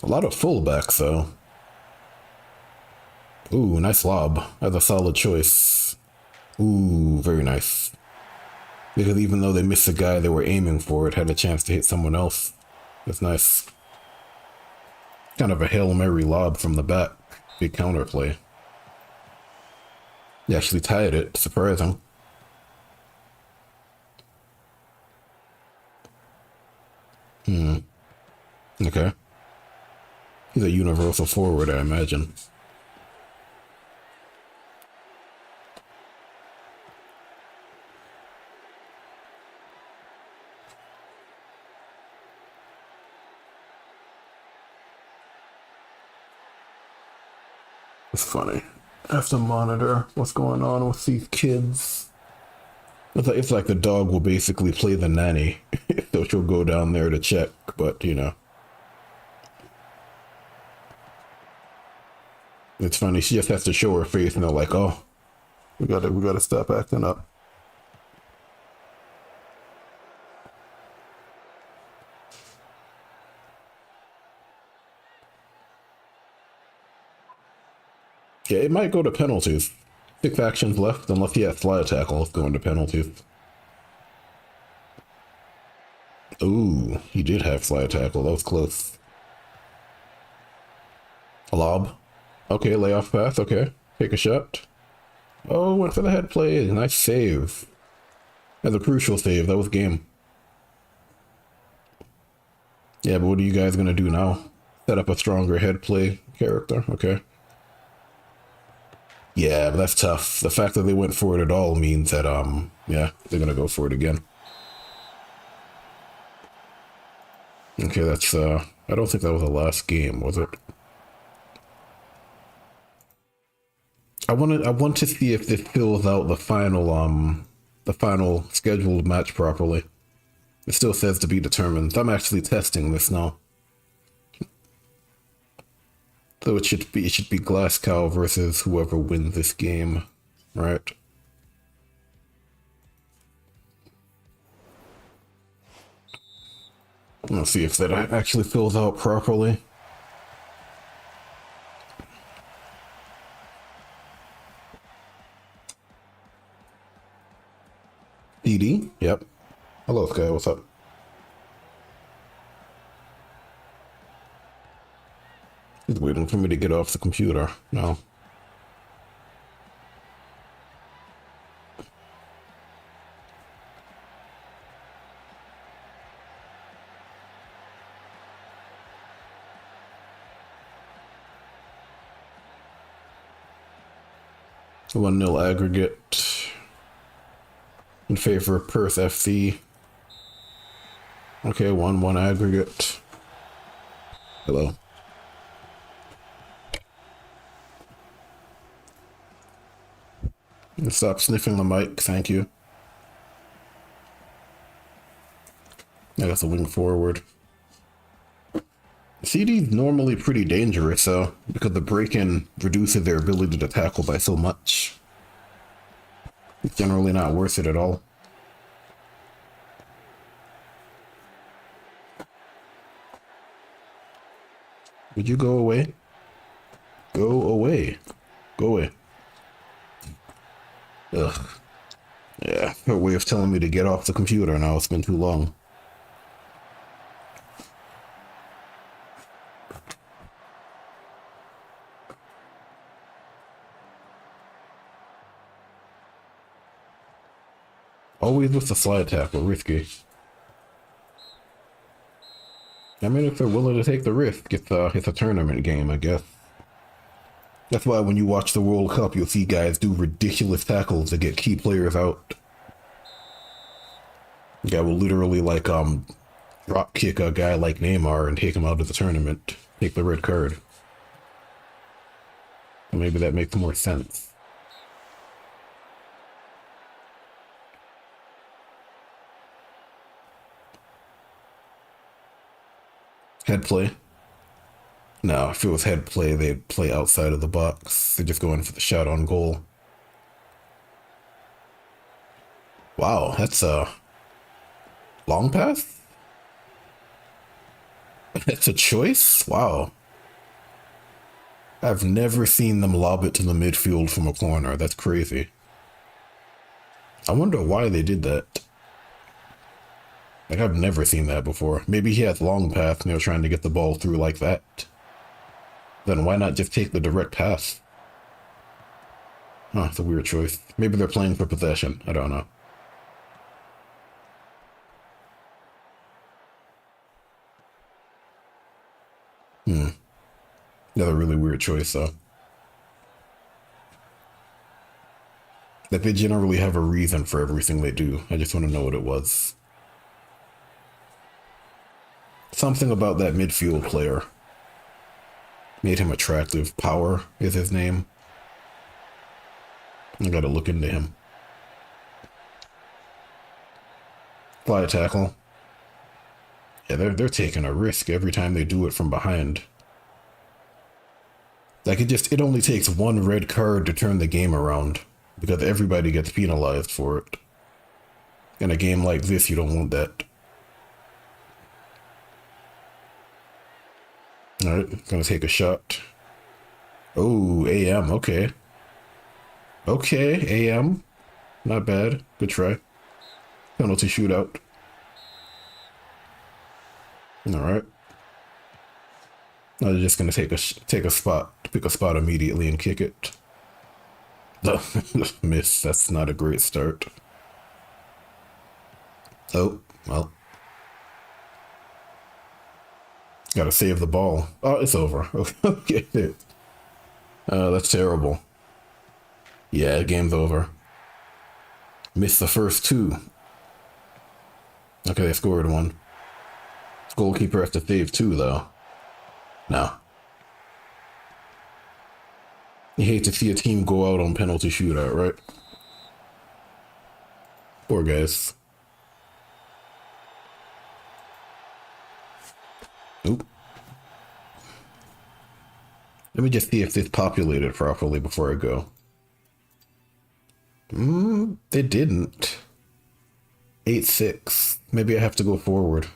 A lot of fullbacks, though. Ooh, nice lob. That's a solid choice. Ooh, very nice. Because even though they missed the guy they were aiming for, it had a chance to hit someone else. That's nice. Kind of a Hail Mary lob from the back. Big counterplay. He actually tied it. Surprising. Okay. He's a universal forward, I imagine. It's funny. I have to monitor what's going on with these kids. It's like the dog will basically play the nanny. So she'll go down there to check, but you know. It's funny, she just has to show her face and they're like, oh, we gotta stop acting up. Yeah, it might go to penalties. 6 actions left, unless he has slide tackle, it's going to penalties. Ooh, he did have slide tackle, that was close. Lob. Okay, layoff path. Okay, take a shot. Oh, went for the head play. Nice save. That's a crucial save. That was game. Yeah, but what are you guys gonna do now? Set up a stronger head play character? Okay. Yeah, but that's tough. The fact that they went for it at all means that, yeah, they're gonna go for it again. Okay, that's, I don't think that was the last game, was it? I want to see if this fills out the final scheduled match properly. It still says to be determined. I'm actually testing this now. So it should be Glasgow versus whoever wins this game, right? Let's see if that actually fills out properly. ED? Yep. Hello, Sky. What's up? He's waiting for me to get off the computer. No. A 1-0 aggregate in favor of Perth FC. Okay, 1-1 aggregate. Hello. Stop sniffing the mic, thank you. I got the wing forward. CD's normally pretty dangerous, though, because the break-in reduces their ability to tackle by so much. It's generally not worth it at all. Would you go away? Go away. Go away. Ugh. Yeah, her way of telling me to get off the computer now. It's been too long. Always with the slide tackle, risky. I mean, if they're willing to take the risk, it's a tournament game, I guess. That's why when you watch the World Cup, you'll see guys do ridiculous tackles to get key players out. The guy will literally, like, drop kick a guy like Neymar and take him out of the tournament. Take the red card. Maybe that makes more sense. Head play. No, if it was head play, they'd play outside of the box. They're just going for the shot on goal. Wow, that's a long pass? That's a choice? Wow. I've never seen them lob it to the midfield from a corner. That's crazy. I wonder why they did that. Like, I've never seen that before. Maybe he has long pass and they were trying to get the ball through like that. Then why not just take the direct pass? Huh, it's a weird choice. Maybe they're playing for possession. I don't know. Another really weird choice, though. That they generally have a reason for everything they do. I just want to know what it was. Something about that midfield player made him attractive. Power is his name. I gotta look into him. Fly tackle. Yeah, they're taking a risk every time they do it from behind. Like, it only takes one red card to turn the game around, because everybody gets penalized for it. In a game like this, you don't want that. Alright, gonna take a shot. Oh, AM, okay. Okay, AM. Not bad. Good try. Penalty shootout. Alright. No, they're just gonna pick a spot immediately and kick it. Miss. That's not a great start. Oh well, gotta save the ball. Oh, it's over. Okay, that's terrible. Yeah, game's over. Missed the first two. Okay, they scored one. Goalkeeper has to save two, though. No. You hate to see a team go out on penalty shootout, right? Poor guys. Oop. Let me just see if this populated properly before I go. It didn't. 8-6. Maybe I have to go forward.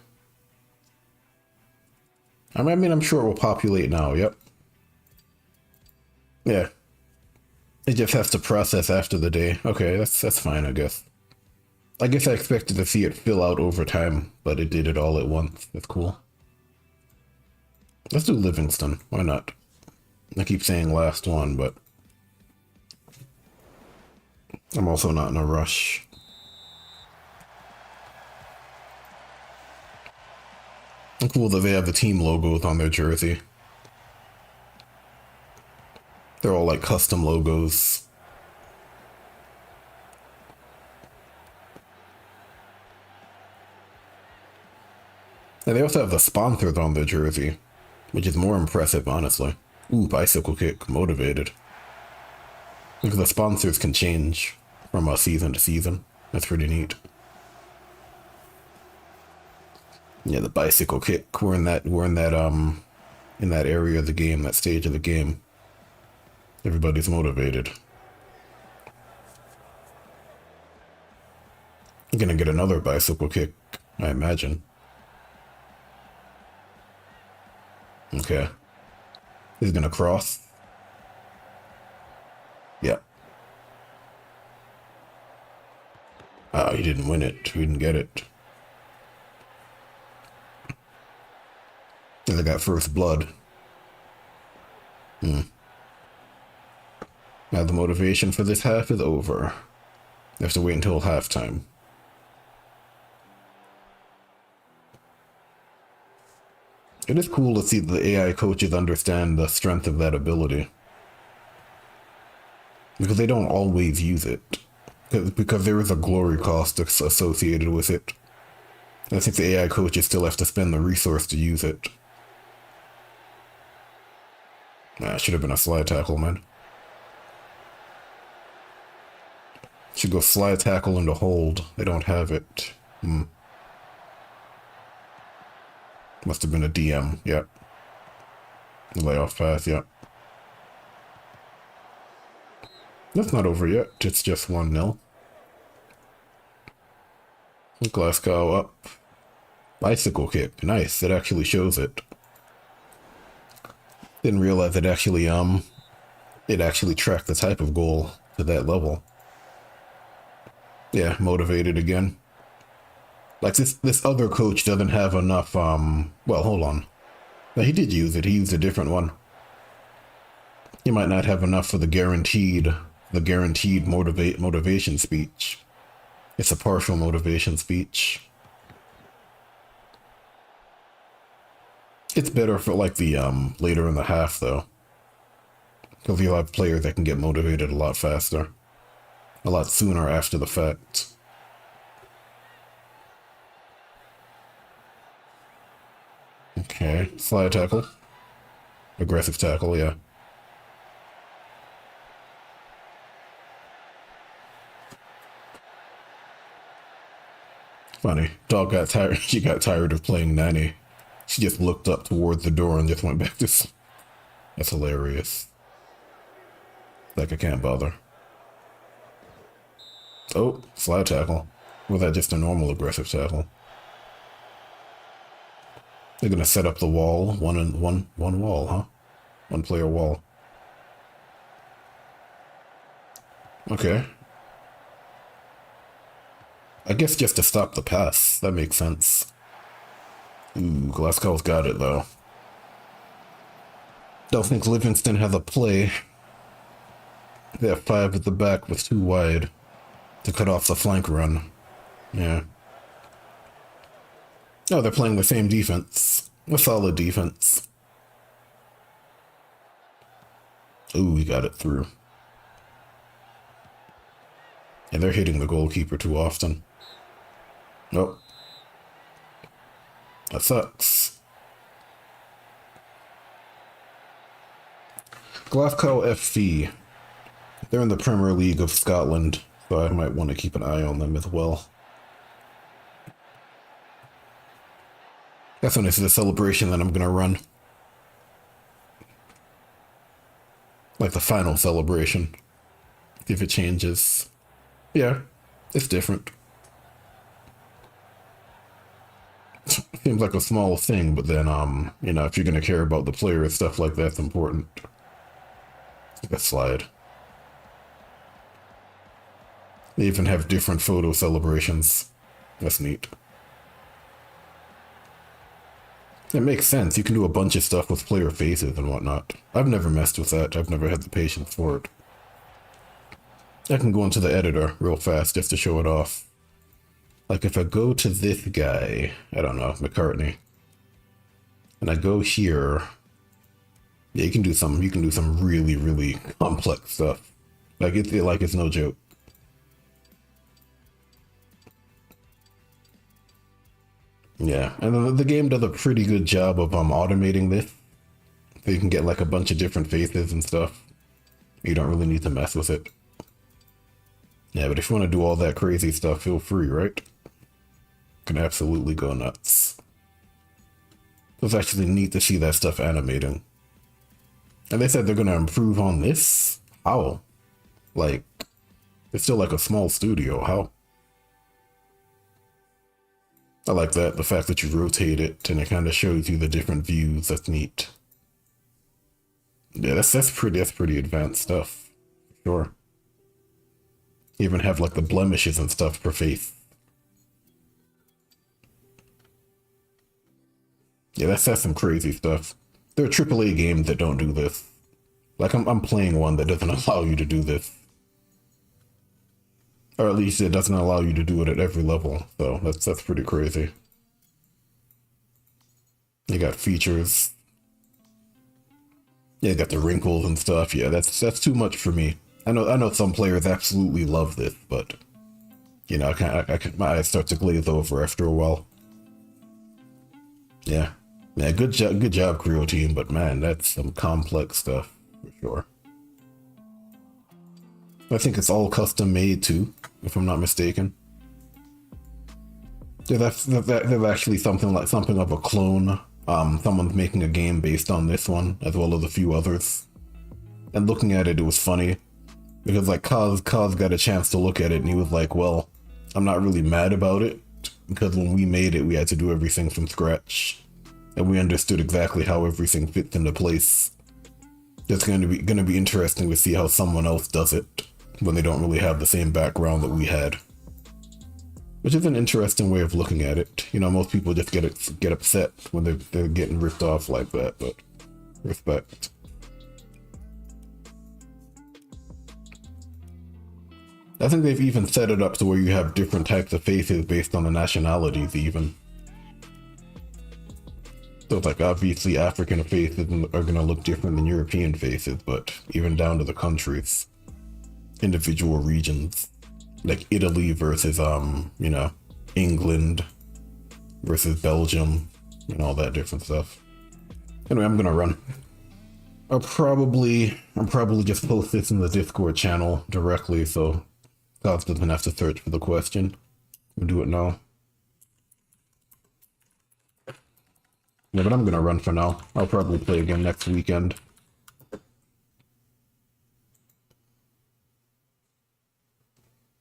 I mean, I'm sure it will populate now, yep. Yeah. It just has to process after the day. Okay, that's fine, I guess. I guess I expected to see it fill out over time, but it did it all at once. That's cool. Let's do Livingston. Why not? I keep saying last one, but I'm also not in a rush. Cool that they have the team logos on their jersey. They're all like custom logos. And they also have the sponsors on their jersey, which is more impressive, honestly. Ooh, bicycle kick, motivated. Because the sponsors can change from a season to season. That's pretty neat. Yeah, the bicycle kick. We're in that area of the game, that stage of the game. Everybody's motivated. I'm gonna get another bicycle kick, I imagine. Okay. He's gonna cross. Yeah. Ah, he didn't win it. He didn't get it. And they got first blood. Now the motivation for this half is over. You have to wait until halftime. It is cool to see the AI coaches understand the strength of that ability. Because they don't always use it. Because there is a glory cost associated with it. I think the AI coaches still have to spend the resource to use it. Nah, should have been a slide tackle, man. Should go slide tackle into hold. They don't have it. Must have been a DM, yep. Layoff pass, yep. That's not over yet. It's just 1-0. Glasgow up. Bicycle kick. Nice. It actually shows it. Didn't realize it actually tracked the type of goal to that level. Yeah, motivated again. Like this other coach doesn't have enough well, hold on. No, he did use it. He used a different one. He might not have enough for the guaranteed motivation speech. It's a partial motivation speech. It's better for like the later in the half though. Because you'll have players that can get motivated a lot faster. A lot sooner after the fact. Okay, slide tackle. Aggressive tackle, yeah. Funny. Dog got tired. She got tired of playing nanny. She just looked up towards the door and just went back to sleep. That's hilarious. Like I can't bother. Oh, slide tackle. Was that just a normal aggressive tackle? They're gonna set up the wall. One wall, huh? One player wall. Okay. I guess just to stop the pass. That makes sense. Ooh, Glasgow's got it though. Don't think Livingston has a play. They have 5 at the back with 2 wide to cut off the flank run. Yeah. Oh, they're playing the same defense. A solid defense. Ooh, we got it through. And they're hitting the goalkeeper too often. Nope. That sucks. Glasgow FC. They're in the Premier League of Scotland, so I might want to keep an eye on them as well. That's when it's the celebration that I'm gonna run. Like the final celebration. If it changes. Yeah, it's different. Seems like a small thing, but then, you know, if you're gonna care about the player and stuff like that, it's important. Like a slide. They even have different photo celebrations. That's neat. It makes sense. You can do a bunch of stuff with player faces and whatnot. I've never messed with that. I've never had the patience for it. I can go into the editor real fast just to show it off. Like if I go to this guy, I don't know, McCartney, and I go here, yeah, you can do some really, really complex stuff. Like it's no joke. Yeah, and then the game does a pretty good job of automating this. So you can get like a bunch of different faces and stuff. You don't really need to mess with it. Yeah, but if you want to do all that crazy stuff, feel free, right? Can absolutely go nuts. It's actually neat to see that stuff animating. And they said they're going to improve on this? How? Like, it's still like a small studio. How? I like that, the fact that you rotate it and it kind of shows you the different views. That's neat. Yeah, that's pretty advanced stuff. Sure. You even have like the blemishes and stuff per face. Yeah, that's some crazy stuff. There are AAA games that don't do this. Like I'm playing one that doesn't allow you to do this. Or at least it doesn't allow you to do it at every level. So that's pretty crazy. You got features. Yeah, you got the wrinkles and stuff. Yeah, that's too much for me. I know some players absolutely love this, but you know, my eyes start to glaze over after a while. Yeah. Yeah, good job, Creo team, but man, that's some complex stuff for sure. I think it's all custom made too, if I'm not mistaken. Yeah, there's actually something of a clone. Someone's making a game based on this one, as well as a few others. And looking at it, it was funny. Because like Kaz got a chance to look at it and he was like, well, I'm not really mad about it. Because when we made it, we had to do everything from scratch. And we understood exactly how everything fits into place. It's gonna be interesting to see how someone else does it when they don't really have the same background that we had. Which is an interesting way of looking at it. You know, most people just get upset when they're getting ripped off like that, but respect. I think they've even set it up to where you have different types of faces based on the nationalities even. So it's like obviously African faces are gonna look different than European faces, but even down to the countries, individual regions, like Italy versus you know, England versus Belgium and all that different stuff. Anyway, I'm gonna run. I'll probably just post this in the Discord channel directly, so Kaz doesn't have to search for the question. We'll do it now. Yeah, but I'm gonna run for now. I'll probably play again next weekend.